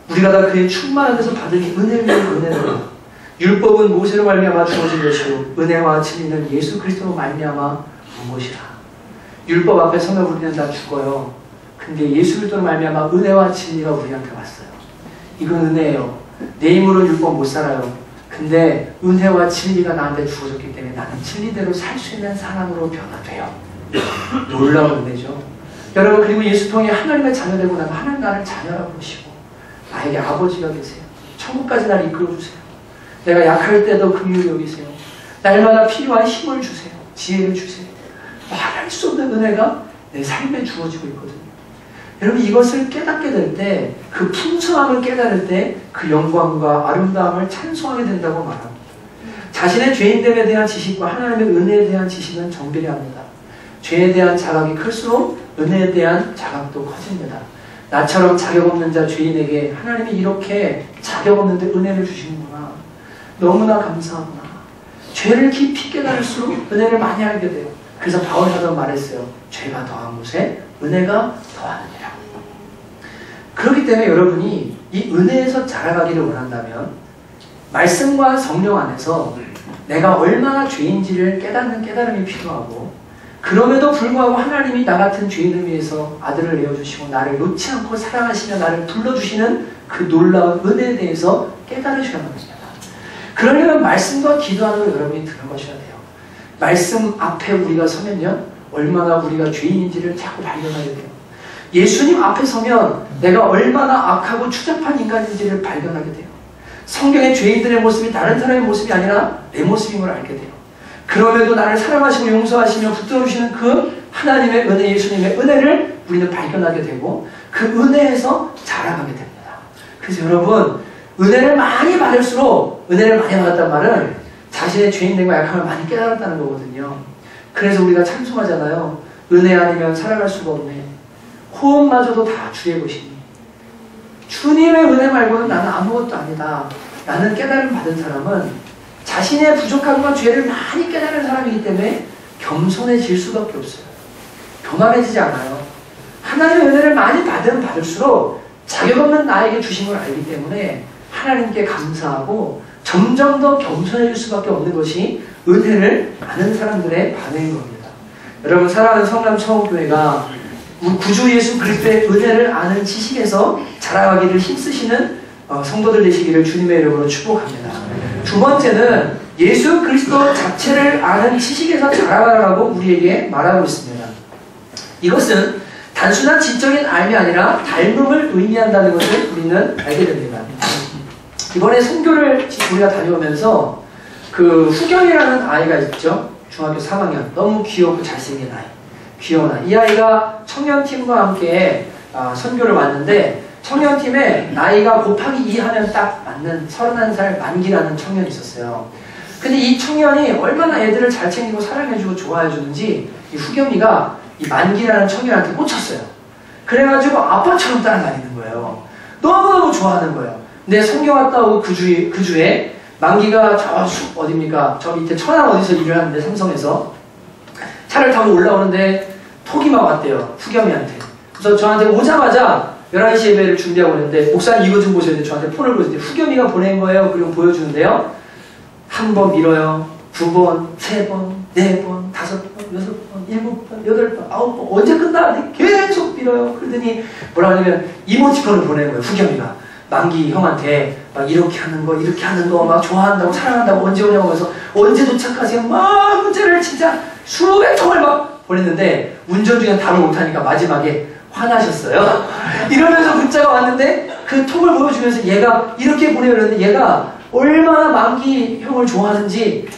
우리가 다 그의 충만한 데서 받은 이 은혜를 은혜는, 율법은 모세로 말미암아 주어진 것이요 은혜와 진리는 예수 그리스도로 말미암아 온 것이라. 율법 앞에 서면 우리는 다 죽어요. 근데 예수 그리스도로 말미암아 은혜와 진리가 우리한테 왔어요. 이건 은혜예요. 내 힘으로 율법 못 살아요. 근데 은혜와 진리가 나한테 주어졌기 때문에 나는 진리대로 살 수 있는 사람으로 변화돼요. 놀라운 은혜죠. 여러분, 그리고 예수 통해 하나님의 자녀 되고 나면 하나님 나를 자녀라고 부르시고 나에게 아버지가 계세요. 천국까지 나를 이끌어주세요. 내가 약할 때도 긍휼히 여기세요. 날마다 필요한 힘을 주세요. 지혜를 주세요. 말할 수 없는 은혜가 내 삶에 주어지고 있거든요. 여러분, 이것을 깨닫게 될 때, 그 풍성함을 깨달을 때 그 영광과 아름다움을 찬송하게 된다고 말합니다. 자신의 죄인됨에 대한 지식과 하나님의 은혜에 대한 지식은 정비례합니다. 죄에 대한 자각이 클수록 은혜에 대한 자각도 커집니다. 나처럼 자격 없는 자 죄인에게 하나님이 이렇게 자격 없는데 은혜를 주시는구나. 너무나 감사하구나. 죄를 깊이 깨달을수록 은혜를 많이 알게 돼요. 그래서 바울 사도가 말했어요. 죄가 더한 곳에 은혜가 더하느니라. 그렇기 때문에 여러분이 이 은혜에서 자라가기를 원한다면 말씀과 성령 안에서 내가 얼마나 죄인지를 깨닫는 깨달음이 필요하고, 그럼에도 불구하고 하나님이 나 같은 죄인을 위해서 아들을 내어주시고 나를 놓지 않고 사랑하시며 나를 불러주시는 그 놀라운 은혜에 대해서 깨달으셔야 합니다. 그러려면 말씀과 기도 안으로 여러분이 들어가셔야 돼요. 말씀 앞에 우리가 서면요, 얼마나 우리가 죄인인지를 자꾸 발견하게 돼요. 예수님 앞에 서면 내가 얼마나 악하고 추잡한 인간인지를 발견하게 돼요. 성경의 죄인들의 모습이 다른 사람의 모습이 아니라 내 모습인 걸 알게 돼요. 그럼에도 나를 사랑하시고 용서하시며 붙들어주시는 그 하나님의 은혜, 예수님의 은혜를 우리는 발견하게 되고 그 은혜에서 자라가게 됩니다. 그래서 여러분, 은혜를 많이 받을수록, 은혜를 많이 받았단 말은 자신의 죄인됨과 약함을 많이 깨달았다는 거거든요. 그래서 우리가 찬송하잖아요. 은혜 아니면 살아갈 수가 없네. 호흡마저도 다 주의 것이니. 주님의 은혜 말고는 나는 아무것도 아니다. 나는 깨달음 받은 사람은 자신의 부족함과 죄를 많이 깨달은 사람이기 때문에 겸손해질 수밖에 없어요. 교만해지지 않아요. 하나님의 은혜를 많이 받을수록 자격 없는 나에게 주신 걸 알기 때문에 하나님께 감사하고 점점 더 겸손해질 수밖에 없는 것이 은혜를 아는 사람들의 반응인 겁니다. 여러분, 사랑하는 성남청교회가 구주 예수 그리스도의 은혜를 아는 지식에서 자라가기를 힘쓰시는 성도들 되시기를 주님의 이름으로 축복합니다. 두 번째는 예수 그리스도 자체를 아는 지식에서 자라가라고 우리에게 말하고 있습니다. 이것은 단순한 지적인 알이 아니라 닮음을 의미한다는 것을 우리는 알게 됩니다. 이번에 선교를 우리가 다녀오면서 그 후견이라는 아이가 있죠. 중학교 3학년. 너무 귀엽고 잘생긴 아이. 귀여운 아이. 이 아이가 청년팀과 함께 선교를 왔는데, 청년팀에 나이가 곱하기 2 하면 딱 맞는 31살 만기라는 청년이 있었어요. 근데 이 청년이 얼마나 애들을 잘 챙기고 사랑해주고 좋아해주는지 이 후겸이가 이 만기라는 청년한테 꽂혔어요. 그래가지고 아빠처럼 따라다니는 거예요. 너무너무 좋아하는 거예요. 근데 성경 갔다 오고 그 주에 만기가 어딥니까? 저 밑에 천안 어디서 일을 하는데, 삼성에서 차를 타고 올라오는데 톡이 막 왔대요. 후겸이한테. 그래서 저한테 오자마자 11시 예배를 준비하고 있는데, 목사님 이거 좀 보셔야 돼요. 저한테 폰을 보여주는데 후겸이가 보낸 거예요. 그리고 보여주는데요. 1번 밀어요. 2번, 3번, 4번, 5번, 6번, 7번, 8번, 9번. 언제 끝나? 계속 밀어요. 그러더니 뭐라 하냐면 이모티콘을 보낸 거예요. 후겸이가. 만기 형한테 막 이렇게 하는 거, 이렇게 하는 거, 막 좋아한다고, 사랑한다고, 언제 오냐고 해서 언제 도착하세요? 막 문자를 진짜 수백 통을 막 보냈는데, 운전 중에 답을 못하니까 마지막에 화나셨어요. 이러면서 문자가 왔는데 그 톡을 보여주면서 얘가 이렇게 보내려는데, 얘가 얼마나 만기 형을 좋아하는지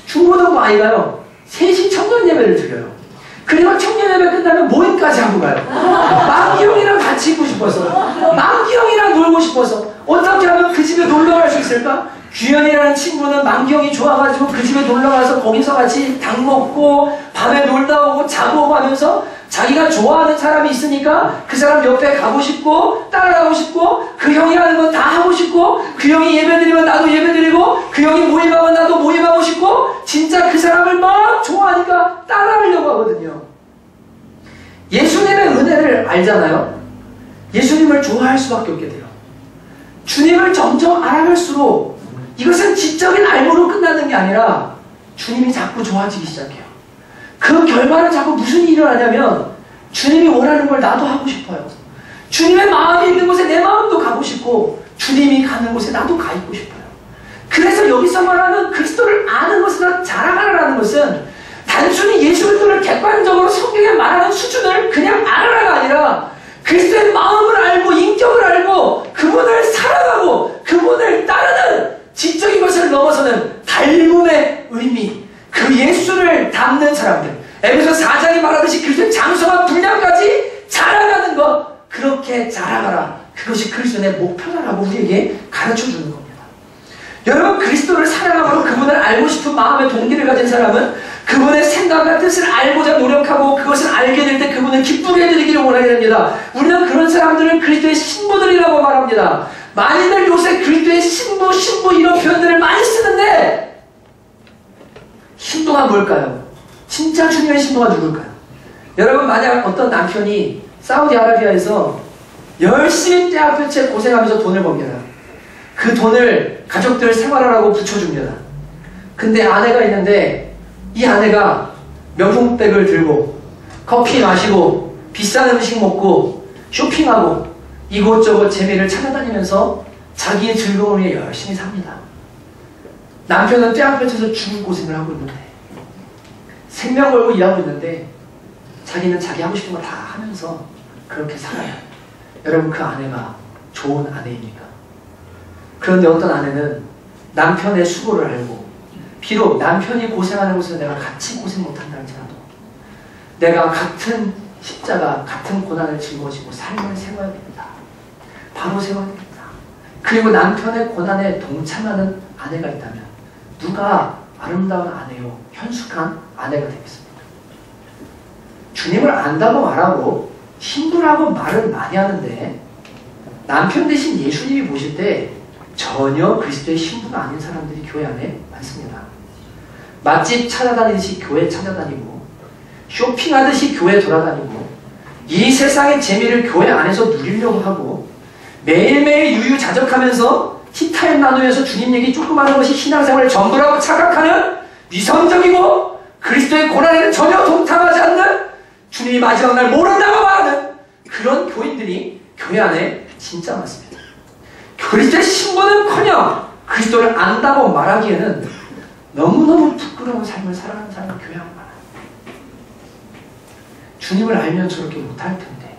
중고등부 아이가요 3시 청년 예배를 드려요. 그리고 청년 예배 끝나면 모임까지 하고 가요. 만기 형이랑 같이 있고 싶어서, 만기 형이랑 놀고 싶어서. 어떻게 하면 그 집에 놀러 갈 수 있을까? 규현이라는 친구는 만기 형이 좋아가지고 그 집에 놀러 가서 거기서 같이 닭 먹고 밤에 놀다 오고 자고 오고 하면서 자기가 좋아하는 사람이 있으니까 그 사람 옆에 가고 싶고 따라가고 싶고, 그 형이 하는 건 다 하고 싶고, 그 형이 예배드리면 나도 예배드리고, 그 형이 모임하면 나도 모임하고 싶고, 진짜 그 사람을 막 좋아하니까 따라하려고 하거든요. 예수님의 은혜를 알잖아요. 예수님을 좋아할 수밖에 없게 돼요. 주님을 점점 알아갈수록 이것은 지적인 알고로 끝나는 게 아니라 주님이 자꾸 좋아지기 시작해요. 그 결과는 자꾸 무슨 일이 일어나냐면, 주님이 원하는 걸 나도 하고 싶어요. 주님의 마음이 있는 곳에 내 마음도 가고 싶고, 주님이 가는 곳에 나도 가 있고 싶어요. 그래서 여기서 말하는 그리스도를 아는 것에서 자라가라는 것은 단순히 예수 그리스도를 객관적으로 성경에 말하는 수준을 그냥 알아라가 아니라 그리스도의 마음을 알고 인격을 알고 그분을 사랑하고 그분을 따르는 지적인 것을 넘어서는 닮음의 의미, 그 예수를 닮는 사람들, 에베소 4장이 말하듯이 그리스도의 장성한 분량까지 자라가는 것, 그렇게 자라가라. 그것이 그리스도의 목표다라고 우리에게 가르쳐주는 겁니다. 여러분, 그리스도를 사랑하고 그분을 알고 싶은 마음의 동기를 가진 사람은 그분의 생각과 뜻을 알고자 노력하고 그것을 알게 될 때 그분을 기쁘게 해드리기를 원하게 됩니다. 우리는 그런 사람들을 그리스도의 신부들이라고 말합니다. 많이들 요새 그리스도의 신부 이런 표현들을 많이 쓰는데 신부가 뭘까요? 진짜 주님의 신부가 누굴까요? 여러분, 만약 어떤 남편이 사우디아라비아에서 열심히 떼아볕에 고생하면서 돈을 법니다. 그 돈을 가족들 생활하라고 붙여줍니다. 근데 아내가 있는데 이 아내가 명품백을 들고 커피 마시고 비싼 음식 먹고 쇼핑하고 이곳저곳 재미를 찾아다니면서 자기의 즐거움을 위해 열심히 삽니다. 남편은 떼아볕에서 죽을 고생을 하고 있는데 생명 걸고 일하고 있는데 자기는 자기 하고 싶은 거 다 하면서 그렇게 살아요. 여러분, 그 아내가 좋은 아내입니까? 그런데 어떤 아내는 남편의 수고를 알고 비록 남편이 고생하는 곳에서 내가 같이 고생 못한다 할지라도 내가 같은 십자가, 같은 고난을 짊어지고 삶을 세워야 됩니다. 바로 세워야 됩니다. 그리고 남편의 고난에 동참하는 아내가 있다면 누가 아름다운 아내요, 현숙한 아내가 되겠습니까? 주님을 안다고 말하고 신부라고 말을 많이 하는데 남편 대신 예수님이 보실 때 전혀 그리스도의 신부가 아닌 사람들이 교회 안에 많습니다. 맛집 찾아다니듯이 교회 찾아다니고 쇼핑하듯이 교회 돌아다니고 이 세상의 재미를 교회 안에서 누리려고 하고 매일매일 유유자적하면서 티타임 나누면서 주님 얘기 조금 하는 것이 신앙생활의 전부라고 착각하는 위선적이고 그리스도의 고난에는 전혀 동참하지 않는 주님이 마지막 날 모른다고 말하는 그런 교인들이 교회 안에 진짜 많습니다. 그리스도의 신부는커녕 그리스도를 안다고 말하기에는 너무너무 부끄러운 삶을 살아가는 사람이 교회 안에 많아요. 주님을 알면 저렇게 못할 텐데,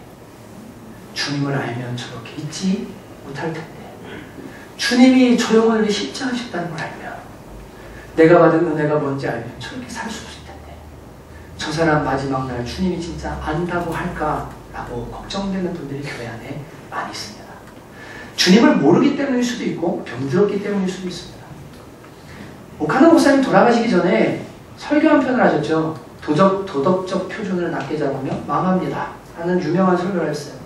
주님을 알면 저렇게 잊지 못할 텐데, 주님이 저 영혼을 십자가하셨다는 걸 알면, 내가 받은 은혜가 뭔지 알면 저렇게 살 수 없을 텐데, 저 사람 마지막 날 주님이 진짜 안다고 할까라고 걱정되는 분들이 교회 안에 많이 있습니다. 주님을 모르기 때문일 수도 있고 병들었기 때문일 수도 있습니다. 오카노 목사님 돌아가시기 전에 설교 한 편을 하셨죠. 도덕적 표준을 낮게 잡으면 망합니다 하는 유명한 설교를 했어요.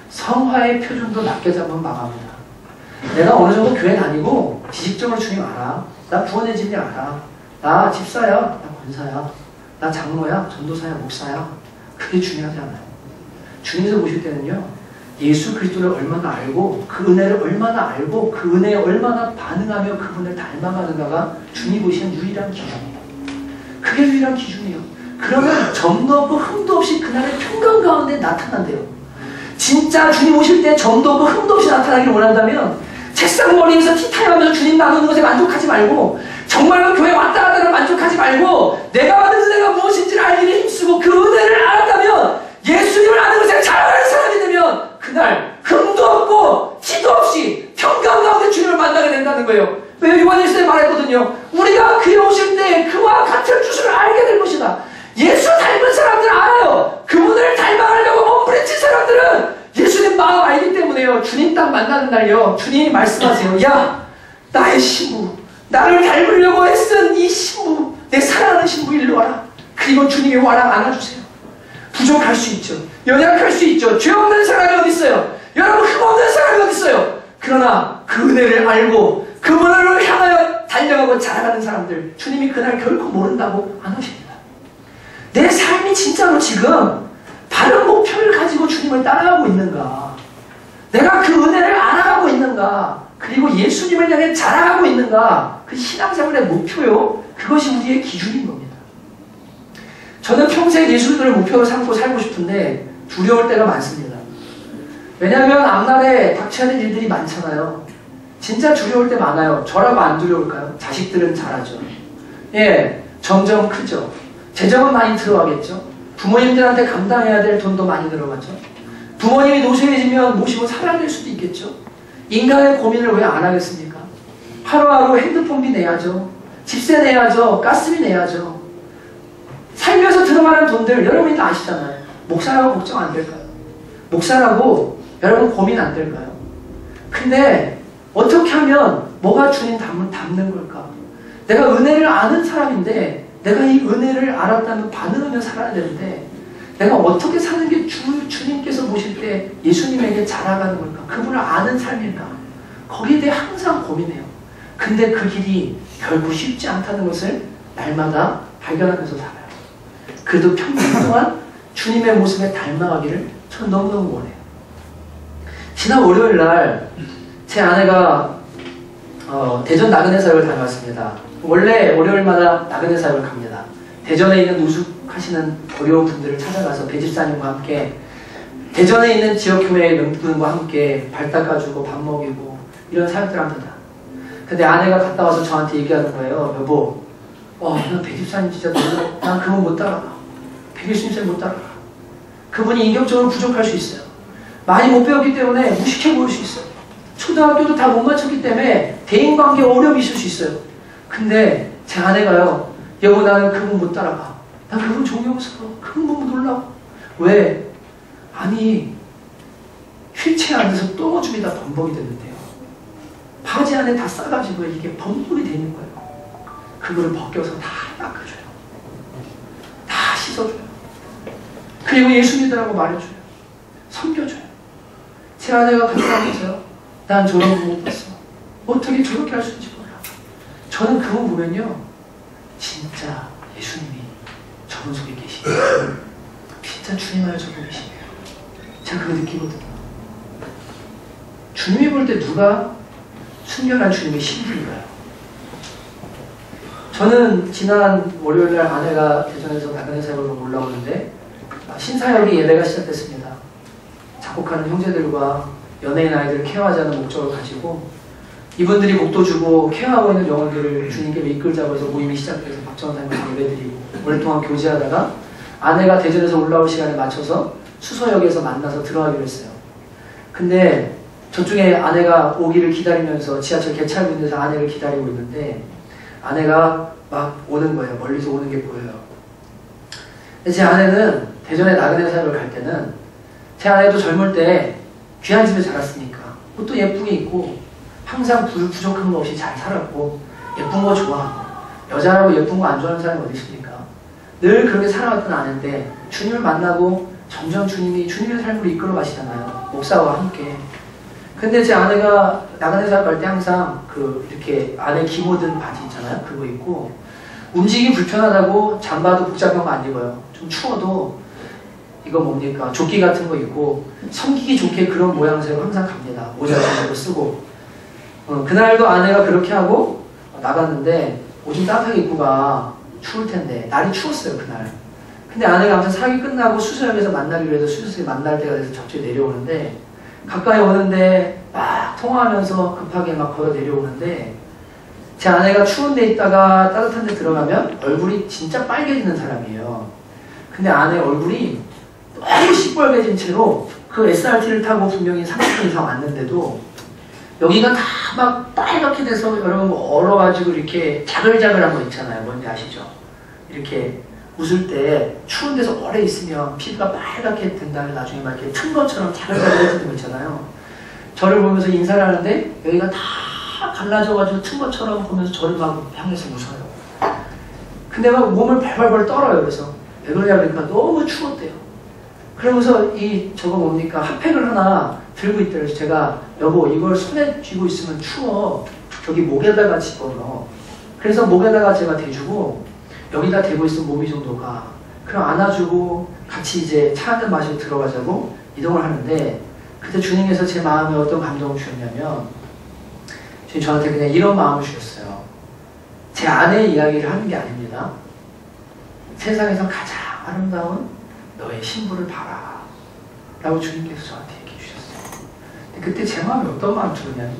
성화의 표준도 낮게 잡으면 망합니다. 내가 어느 정도 교회 다니고 지식적으로 주님 알아. 나 구원의 진리 알아. 나 집사야. 나 권사야. 나 장로야. 전도사야. 목사야. 그게 중요하지 않아요. 주님께서 보실 때는요, 예수 그리스도를 얼마나 알고 그 은혜를 얼마나 알고 그 은혜에 얼마나 반응하며 그분을 닮아가는가가 주님이 보시는 유일한 기준이에요. 그게 유일한 기준이에요. 그러면 점도 없고 흠도 없이 그날의 평강 가운데 나타난대요. 진짜 주님 오실 때 점도 없고 흠도 없이 나타나기를 원한다면 책상 머리에서 티타임하면서 주님 나누는 것에 만족하지 말고 정말로 교회 왔다 갔다 만족하지 말고 내가 받은 은혜가 무엇인지를 알기를 힘쓰고 그 은혜를 알았다면 예수님을 아는 것에 자라가는 사람이 되면 그날 흠도 없고 티도 없이 평강 가운데 주님을 만나게 된다는 거예요. 왜 요한일서에 말했거든요. 우리가 그에 오실 때 그와 같은 주를 알게 될 것이다. 예수 닮은 사람들은 알아요. 그분을 닮아가려고 몸부림친 사람들은 예수님 마음 알기 때문에요. 주님 딱 만나는 날요, 주님이 말씀하세요. 야, 나의 신부, 나를 닮으려고 애쓴 이 신부, 내 사랑하는 신부 일로 와라. 그리고 주님이 와라 안아주세요. 부족할 수 있죠. 연약할 수 있죠. 죄 없는 사람이 어디 있어요? 여러분, 흠 없는 사람이 어디 있어요? 그러나 그 은혜를 알고 그분을 향하여 달려가고 자라가는 사람들, 주님이 그날 결코 모른다고 안 오십니다. 내 삶이 진짜로 지금 바른 목표를 가지고 주님을 따라가고 있는가? 내가 그 은혜를 알아가고 있는가? 그리고 예수님을 향해 자라가고 있는가? 그 신앙생활의 목표요, 그것이 우리의 기준인 겁니다. 저는 평생 예수님을 목표로 삼고 살고 싶은데 두려울 때가 많습니다. 왜냐하면 앞날에 닥쳐야 될 일들이 많잖아요. 진짜 두려울 때 많아요. 저라고 안 두려울까요? 자식들은 잘하죠. 예, 점점 크죠. 재정은 많이 들어가겠죠. 부모님들한테 감당해야 될 돈도 많이 들어가죠. 부모님이 노쇠해지면 모시고 살아야 될 수도 있겠죠. 인간의 고민을 왜 안 하겠습니까? 하루하루 핸드폰비 내야죠. 집세 내야죠. 가스비 내야죠. 살면서 들어가는 돈들 여러분이 다 아시잖아요. 목사라고 걱정 안 될까요? 목사라고 여러분 고민 안 될까요? 근데 어떻게 하면 뭐가 주님 담는 걸까? 내가 은혜를 아는 사람인데 내가 이 은혜를 알았다면 반응하며 살아야 되는데 내가 어떻게 사는 게 주님께서 보실 때 예수님에게 자라가는 걸까? 그분을 아는 삶일까? 거기에 대해 항상 고민해요. 근데 그 길이 결코 쉽지 않다는 것을 날마다 발견하면서 살아요. 그래도 평생 동안 주님의 모습에 닮아가기를 저는 너무너무 원해요. 지난 월요일 날 제 아내가 대전 나그네 사역을 다녀왔습니다. 원래 월요일마다 나그네 사역을 갑니다. 대전에 있는 노숙하시는 어려운 분들을 찾아가서 배집사님과 함께 대전에 있는 지역교회의 명분과 함께 발 닦아주고 밥 먹이고 이런 사역들을 합니다. 근데 아내가 갔다 와서 저한테 얘기하는 거예요. 여보, 난 배집사님 진짜 너무, 난 그분 못 따라가. 백일수님 못 따라가. 그분이 인격적으로 부족할 수 있어요. 많이 못 배웠기 때문에 무식해 보일 수 있어요. 초등학교도 다 못 마쳤기 때문에 대인관계에 어려움이 있을 수 있어요. 근데 제 아내가요, 여보 나는 그분 못 따라가. 나 그분 존경스러워. 그분 너무 놀라워. 왜? 아니 휠체어 안에서 똥오줌이 다 범벅이 됐는데요. 바지 안에 다 싸가지고 이게 범벅이 되는 거예요. 그거를 벗겨서 다 닦아줘요. 다 씻어줘요. 그리고 예수 믿으라고 말해줘요. 섬겨줘요. 제 아내가 가져가면서요. 난 저런 분 못 봤어. 어떻게 저렇게 할 수 있는지 몰라. 저는 그분 보면요. 진짜 예수님이 저분 속에 계시네요. 진짜 주님 안에 저분 계시네요. 제가 그거 느끼거든요. 주님이 볼 때 누가 순결한 주님의 신분인가요? 저는 지난 월요일날 아내가 대전에서 나그네 사역으로 올라오는데 신사역이 예배가 시작됐습니다. 작곡하는 형제들과 연예인 아이들을 케어하자는 목적을 가지고 이분들이 목도 주고 케어하고 있는 영혼들을 주님께 이끌자고 해서 모임이 시작돼서 박정원사님과 예배드리고 오랫동안 교제하다가 아내가 대전에서 올라올 시간에 맞춰서 수서역에서 만나서 들어가기로 했어요. 근데 저쪽에 아내가 오기를 기다리면서 지하철 개찰구에서 아내를 기다리고 있는데 아내가 막 오는 거예요. 멀리서 오는 게 보여요. 제 아내는 대전에 나그네 사역을 갈 때는 제 아내도 젊을 때 귀한 집에 자랐으니까 옷도 예쁘게 입고 항상 부족한 거 없이 잘 살았고 예쁜 거 좋아하고 여자라고 예쁜 거 안 좋아하는 사람이 어디 있습니까? 늘 그렇게 살아왔던 아내인데 주님을 만나고 점점 주님이 주님의 삶으로 이끌어 가시잖아요. 목사와 함께. 근데 제 아내가 나그네 사역 갈 때 항상 이렇게 안에 기모 든 바지 있잖아요. 그거 입고 움직이기 불편하다고 잠바도 복잡한 거 안 입어요. 좀 추워도 이거 뭡니까? 조끼 같은 거 입고 섬기기 좋게 그런 모양새로 항상 갑니다. 모자 같은 거 쓰고. 그날도 아내가 그렇게 하고 나갔는데 옷 좀 따뜻하게 입고 가. 추울 텐데. 날이 추웠어요, 그날. 근데 아내가 아무튼 사역이 끝나고 수서역에서 만나기로 해서 수서역에 만날 때가 돼서 저쪽에 내려오는데 가까이 오는데 막 통화하면서 급하게 막 걸어 내려오는데 제 아내가 추운 데 있다가 따뜻한 데 들어가면 얼굴이 진짜 빨개지는 사람이에요. 근데 아내 얼굴이 너무 시뻘개진 채로 그 SRT를 타고 분명히 30분 이상 왔는데도 여기가 다 막 빨갛게 돼서 여러분 얼어가지고 이렇게 자글자글한 거 있잖아요. 뭔지 아시죠? 이렇게 웃을 때 추운 데서 오래 있으면 피부가 빨갛게 된 다음에 나중에 막 이렇게 튼 것처럼 자글자글해지는 거 있잖아요. 저를 보면서 인사를 하는데 여기가 다 갈라져가지고 튼 것처럼 보면서 저를 막 향해서 웃어요. 근데 막 몸을 발발발 떨어요. 그래서 왜 그러냐 그러니까 너무 추웠대요. 그러면서 저거 뭡니까? 핫팩을 하나 들고 있더래요. 제가 여보 이걸 손에 쥐고 있으면 추워. 저기 목에다가 집어넣어. 그래서 목에다가 제가 대주고 여기다 대고 있으면 몸이 좀 녹아. 그럼 안아주고 같이 이제 차 한 잔 마시고 들어가자고 이동을 하는데 그때 주님께서 제 마음에 어떤 감동을 주셨냐면 주님 저한테 그냥 이런 마음을 주셨어요. 제 아내의 이야기를 하는 게 아닙니다. 세상에서 가장 아름다운 너의 신부를 봐라 라고 주님께서 저한테 얘기해 주셨어요. 근데 그때 제 마음이 어떤 마음이 들었냐면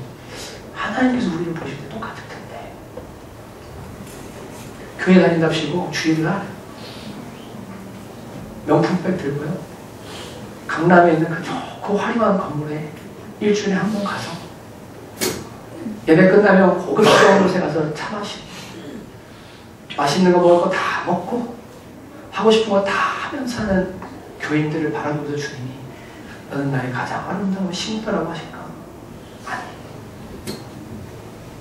하나님께서 우리를 보실 때 똑같을 텐데 교회 다닌답시고 주일날 명품백 들고요 강남에 있는 그 좋고 화려한 건물에 일주일에 한 번 가서 예배 끝나면 고급스러운 곳에 가서 차 마시고 맛있는 거 먹을 거 다 먹고 하고 싶은 거 다 하면서 사는 교인들을 바라보면서 주님이 너는 나의 가장 아름다운 신부라고 하실까? 아니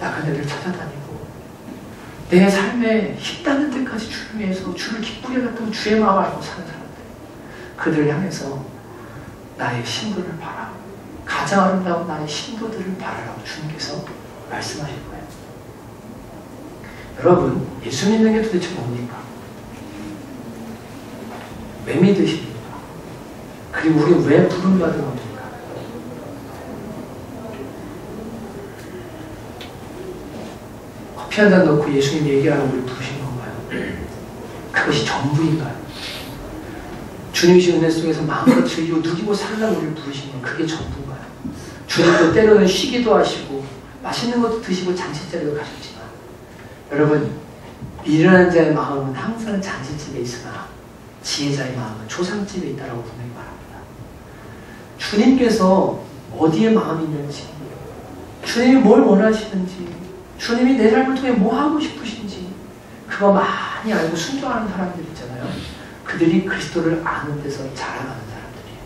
나그네를 찾아다니고 내 삶에 힘닿는 데까지 주를 위해서 주를 기쁘게 했던 주의 마음을 알고 사는 사람들, 그들을 향해서 나의 신도를 봐라, 가장 아름다운 나의 신도들을 봐라라고 주님께서 말씀하실 거예요. 여러분, 예수 믿는 게 도대체 뭡니까? 왜 믿으십니까? 그리고 우리 왜 부름받은 겁니까? 커피 한 잔 넣고 예수님 얘기하라고 우리 부르신 건가요? 그것이 전부인가요? 주님이신 은혜 속에서 마음껏 즐기고 누리고 살라고 우리를 부르신 건 그게 전부인가요? 주님도 때로는 쉬기도 하시고 맛있는 것도 드시고 잔치자리도 가셨지만, 여러분, 미련한 자의 마음은 항상 잔치집에 있으나 지혜자의 마음은 초상집에 있다라고 분명히 말합니다. 주님께서 어디에 마음이 있는지, 주님이 뭘 원하시는지, 주님이 내 삶을 통해 뭐 하고 싶으신지 그거 많이 알고 순종하는 사람들 있잖아요. 그들이 그리스도를 아는 데서 자라가는 사람들이에요.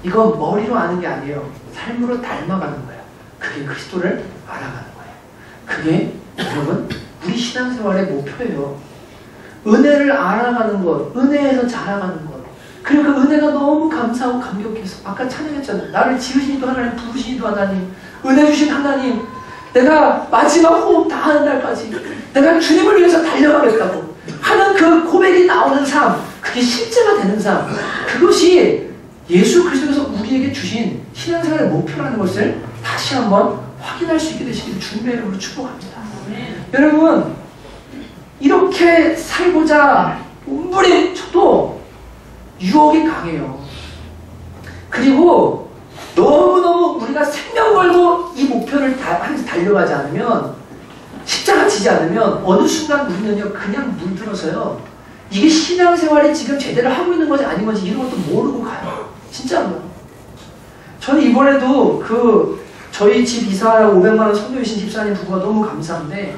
이거 머리로 아는 게 아니에요. 삶으로 닮아가는 거예요. 그게 그리스도를 알아가는 거예요. 그게 여러분 우리 신앙생활의 목표예요. 은혜를 알아가는 것, 은혜에서 자라가는 것. 그리고 그 은혜가 너무 감사하고 감격해서 아까 찬양했잖아요. 나를 지으시니도 하나님, 부르시니도 하나님, 은혜 주신 하나님, 내가 마지막 호흡 다 하는 날까지 내가 주님을 위해서 달려가겠다고 하는 그 고백이 나오는 삶, 그게 실제가 되는 삶, 그것이 예수 그리스도께서 우리에게 주신 신앙생활의 목표라는 것을 다시 한번 확인할 수 있게 되시길 주님의 이름으로 축복합니다. 여러분, 이렇게 살고자 몸부림쳐도 유혹이 강해요. 그리고 너무너무 우리가 생명 걸고 이 목표를 달려가지 않으면, 십자가 지지 않으면 어느 순간 우리는요 그냥 물들어서요, 이게 신앙생활이 지금 제대로 하고 있는 건지 아닌 건지 이런 것도 모르고 가요. 진짜로. 저는 이번에도 저희 집 이사하라고 500만 원 선교해주신 집사님 부부가 너무 감사한데,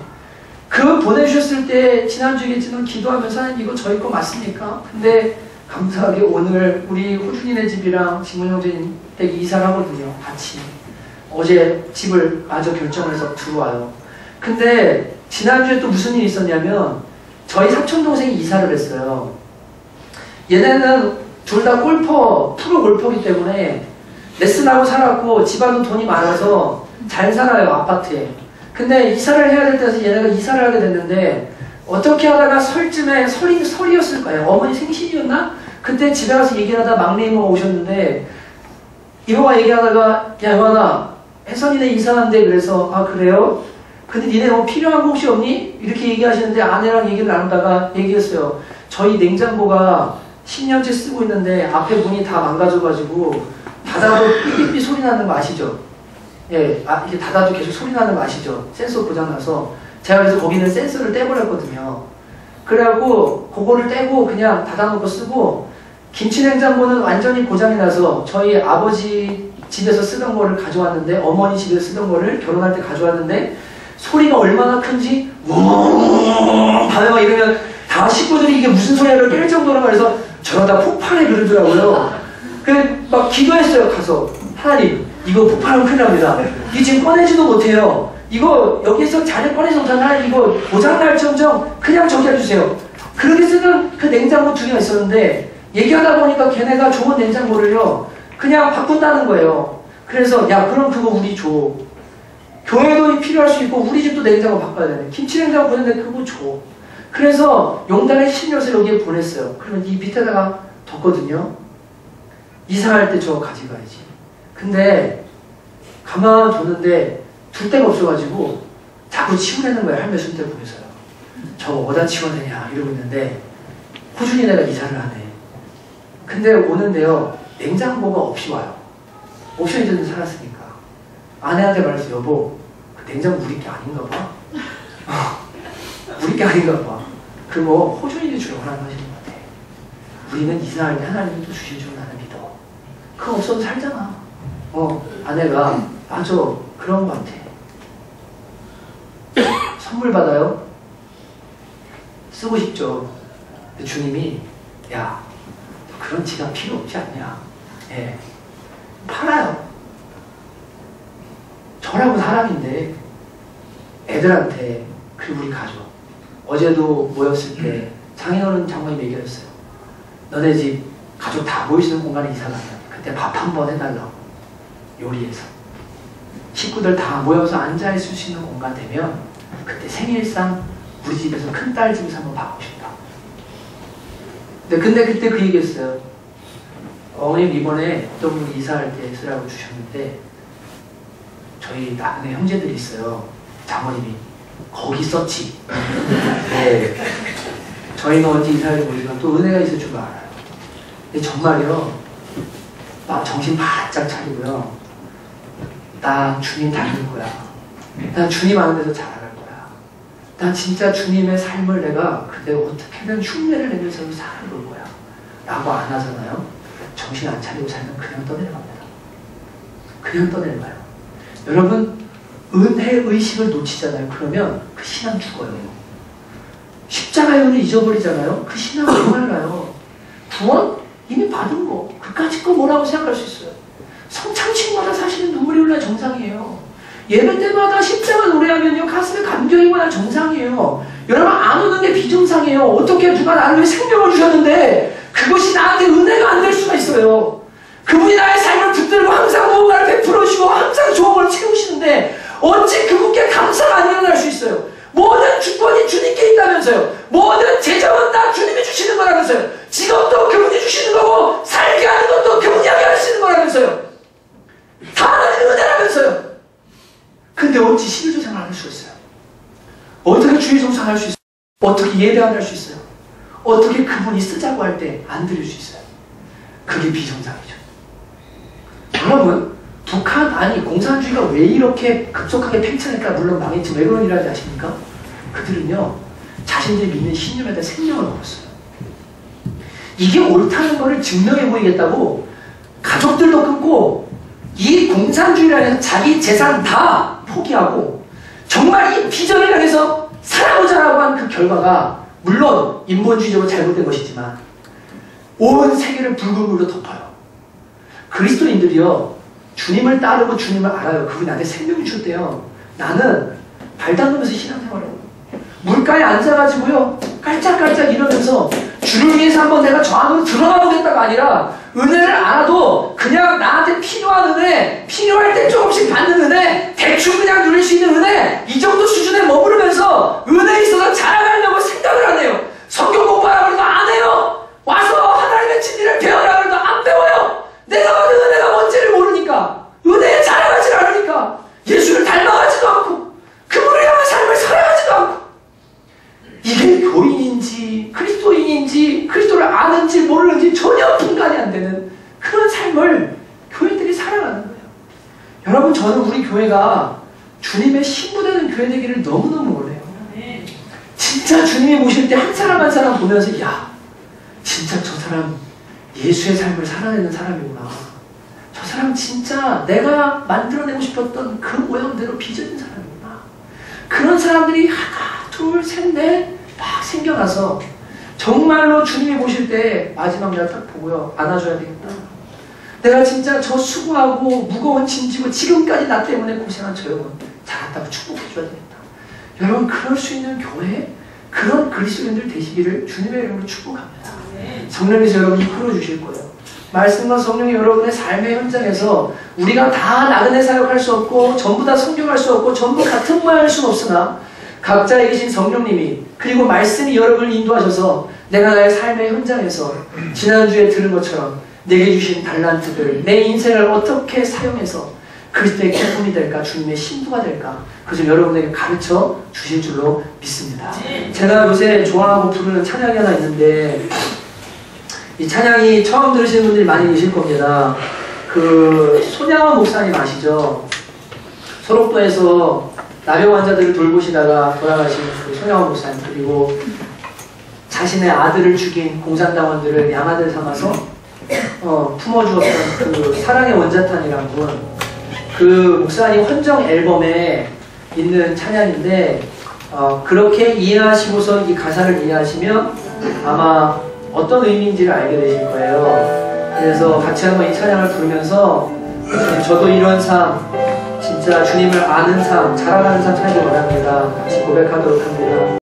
그 보내주셨을 때 지난주에 저는 기도하면서 하나님 이거 저희 거 맞습니까? 근데 감사하게 오늘 우리 호준이네 집이랑 지문 형제님 댁 이사를 하거든요. 같이. 어제 집을 마저 결정을 해서 들어와요. 근데 지난주에 또 무슨 일이 있었냐면 저희 사촌동생이 이사를 했어요. 얘네는 둘 다 프로 골퍼이기 때문에 레슨하고 살았고 집안도 돈이 많아서 잘 살아요, 아파트에. 근데 이사를 해야 될 때서 얘네가 이사를 하게 됐는데, 어떻게 하다가 설쯤에 설이었을 거예요. 어머니 생신이었나? 그때 집에 가서 얘기를 하다 막내 이모가 오셨는데, 이모가 얘기하다가 야 요한아, 혜선이네 이사한대. 그래서 아 그래요? 근데 니네 뭐 필요한 거 혹시 없니? 이렇게 얘기하시는데 아내랑 얘기를 나누다가 얘기했어요. 저희 냉장고가 10년째 쓰고 있는데 앞에 문이 다 망가져가지고 닫아도 삐삐삐 소리 나는 거 아시죠? 예, 이게 닫아도 계속 소리 나는 거 아시죠? 센서 고장나서. 제가 그래서 거기는 센서를 떼버렸거든요. 그래갖고 그거를 떼고 그냥 닫아놓고 쓰고, 김치냉장고는 완전히 고장이 나서 저희 아버지 집에서 쓰던 거를 가져왔는데, 어머니 집에서 쓰던 거를 결혼할 때 가져왔는데, 소리가 얼마나 큰지 우웅 막 이러면 다 식구들이 이게 무슨 소리야를 깰 정도로 말해서 저러다 폭발해 그러더라고요. 막 기도했어요. 가서 하나님 이거 폭발하면 큰일 납니다. 이게 지금 꺼내지도 못해요. 이거 여기서 자리 꺼내지 못하나 이거 고장날정정 그냥 저기 해주세요. 그렇게 쓰는 그 냉장고 두 개가 있었는데, 얘기하다 보니까 걔네가 좋은 냉장고를요 그냥 바꾼다는 거예요. 그래서 야 그럼 그거 우리 줘. 교회도 필요할 수 있고 우리 집도 냉장고 바꿔야 되네. 김치 냉장고 보냈는데 그거 줘. 그래서 용단의 신료를 여기에 보냈어요. 그러면 이 밑에다가 뒀거든요. 이사할 때 저거 가져가야지. 근데 가만 뒀는데 둘 데가 없어가지고 자꾸 치우려는 거예요. 할매 순대 보면서요. 저거 어디다 치워야 되냐 이러고 있는데 호준이 내가 이사를 하네. 근데 오는데요 냉장고가 없이 와요. 옵션이든 살았으니까. 아내한테 말했어. 여보 그 냉장고 우리 게 아닌가 봐. 우리 게 아닌가 봐. 그거 호준이가 주려고 하나님 하시는 것 같아. 우리는 이사할 때 하나님이 또 주실 줄 나는 믿어. 그거 없어도 살잖아. 아내가 맞아 그런 것 같아. 선물 받아요? 쓰고 싶죠. 근데 주님이 야 너 그런 지갑 필요 없지 않냐. 예. 팔아요. 저라고 사람인데 애들한테, 그리고 우리 가족 어제도 모였을 때 장인어른 장모님 얘기했어요. 너네 집 가족 다 모이시는 공간에 이사 가면 그때 밥 한 번 해달라고 요리해서 식구들 다 모여서 앉아있을 수 있는 공간 되면 그때 생일상 우리 집에서 큰딸 집에서 한번 받고 싶다. 근데 그때 그 얘기했어요. 어머님 이번에 어떤 분이 이사할 때 쓰라고 주셨는데 저희 나중에 형제들이 있어요. 장모님이 거기 썼지. 네. 저희는 언제 이사할지 모르지만 또 은혜가 있을 줄 알아요. 근데 정말요, 막 정신 바짝 차리고요. 나 주님 닮을 거야. 난 주님 아는 데서 자라갈 거야. 난 진짜 주님의 삶을 내가 그때 어떻게든 흉내를 내면서 살아볼 거야. 라고 안 하잖아요. 정신 안 차리고 살면 그냥 떠내려갑니다. 그냥 떠내려가요. 여러분, 은혜의식을 놓치잖아요. 그러면 그 신앙 죽어요. 십자가의 은을 잊어버리잖아요. 그 신앙 정말 가요. 구원? 이미 받은 거. 그까짓 거 뭐라고 생각할 수 있어요. 성찬식마다 사실은 눈물이 흘러야 정상이에요. 예배 때마다 십자가 노래하면요 가슴에 감격이 와야 정상이에요. 여러분 안 오는 게 비정상이에요. 어떻게 누가 나를 위해 생명을 주셨는데 그것이 나한테 은혜가 안 될 수가 있어요. 그분이 나의 삶을 붙들고 항상 무언가를 베풀어주시고 항상 좋은 걸 채우시는데 어찌 그분께 감사가 안 일어날 수 있어요. 모든 주권이 주님께 있다면서요. 모든 재정은 다 주님이 주시는 거라면서요. 직업도 그분이 주시는 거고 살게 하는 것도 그분이 하게 하시는 거라면서요. 다 하나님의 은혜라면서요. 근데 어찌 11조 생활 안 할 수가 있어요. 어떻게 주의 성찬 할 수 있어요. 어떻게 예배 안 할 수 있어요. 어떻게 그분이 쓰자고 할 때 안 드릴 수 있어요. 그게 비정상이죠. 여러분, 북한, 아니 공산주의가 왜 이렇게 급속하게 팽창할까? 물론 망했지. 왜 그런 일을 하지 아십니까? 그들은요 자신들이 믿는 신념에다 생명을 걸었어요. 이게 옳다는 것을 증명해 보이겠다고 가족들도 끊고 이 공산주의를 해서 자기 재산 다 포기하고 정말 이 비전을 향해서 살아보자라고 한 그 결과가 물론 인본주의적으로 잘못된 것이지만 온 세계를 붉은 물로 덮어요. 그리스도인들이요 주님을 따르고 주님을 알아요. 그분이 나한테 생명을 줬대요. 나는 발 닦으면서 신앙생활을 해요. 물가에 앉아가지고요 깔짝깔짝 이러면서 주를 위해서 한번 내가 저 안으로 들어가 보겠다가 아니라 은혜를 알아도 그냥 나한테 필요한 은혜, 필요할 때 조금씩 받는 은혜, 대충 그냥 누릴 수 있는 은혜, 이 정도 수준에 머무르면서 은혜에 있어서 자라가려고 생각을 안 해요. 성경 공부하라고 해도 안 해요. 와서 하나님의 진리를 배워라 해도 안 배워요. 내가 받은 은혜가 뭔지를 모르니까, 은혜에 자라가지 않으니까, 예수를 닮아가지도 않고 그분을 향한 삶을 살아가지도 않고, 이게 교인인지 그리스도인인지 그리스도를 아는지 모르는지 전혀 분간이 안 되는 그런 삶을 교인들이 살아가는 거예요. 여러분, 저는 우리 교회가 주님의 신부되는 교회 되기를 너무너무 원해요. 진짜 주님이 모실 때 한 사람 한 사람 보면서 야, 진짜 저 사람 예수의 삶을 살아내는 사람이구나. 저 사람 진짜 내가 만들어내고 싶었던 그 모양대로 빚어진 사람이구나. 그런 사람들이 하나, 둘, 셋, 넷 막 생겨나서 정말로 주님이 보실 때 마지막 날 딱 보고요. 안아줘야 되겠다. 내가 진짜 저 수고하고 무거운 짐 지고 지금까지 나 때문에 고생한 저 영혼 잘한다고 축복해줘야 되겠다. 여러분, 그럴 수 있는 교회, 그런 그리스도인들 되시기를 주님의 이름으로 축복합니다. 성령께서 여러분 이끌어 주실 거예요. 말씀과 성령이 여러분의 삶의 현장에서 우리가 다 나그네 사역할 수 없고 전부 다 성경할 수 없고 전부 같은 모양 할 수는 없으나 각자에 계신 성령님이 그리고 말씀이 여러분을 인도하셔서 내가 나의 삶의 현장에서 지난주에 들은 것처럼 내게 주신 달란트들, 내 인생을 어떻게 사용해서 그리스도의 기쁨이 될까, 주님의 신부가 될까, 그것을 여러분에게 가르쳐 주실 줄로 믿습니다. 제가 요새 좋아하고 부르는 찬양이 하나 있는데 이 찬양이 처음 들으시는 분들이 많이 계실 겁니다. 그 손양원 목사님 아시죠? 소록도에서 나병 환자들을 돌보시다가 돌아가신 그 손양원 목사님, 그리고 자신의 아들을 죽인 공산당원들을 양아들 삼아서 품어주었던 그 사랑의 원자탄이라는 분, 그 목사님 헌정 앨범에 있는 찬양인데 그렇게 이해하시고서 이 가사를 이해하시면 아마 어떤 의미인지를 알게 되실 거예요. 그래서 같이 한번 이 찬양을 부르면서 저도 이런 삶, 진짜 주님을 아는 삶, 자라가는 삶 살기 원합니다. 같이 고백하도록 합니다.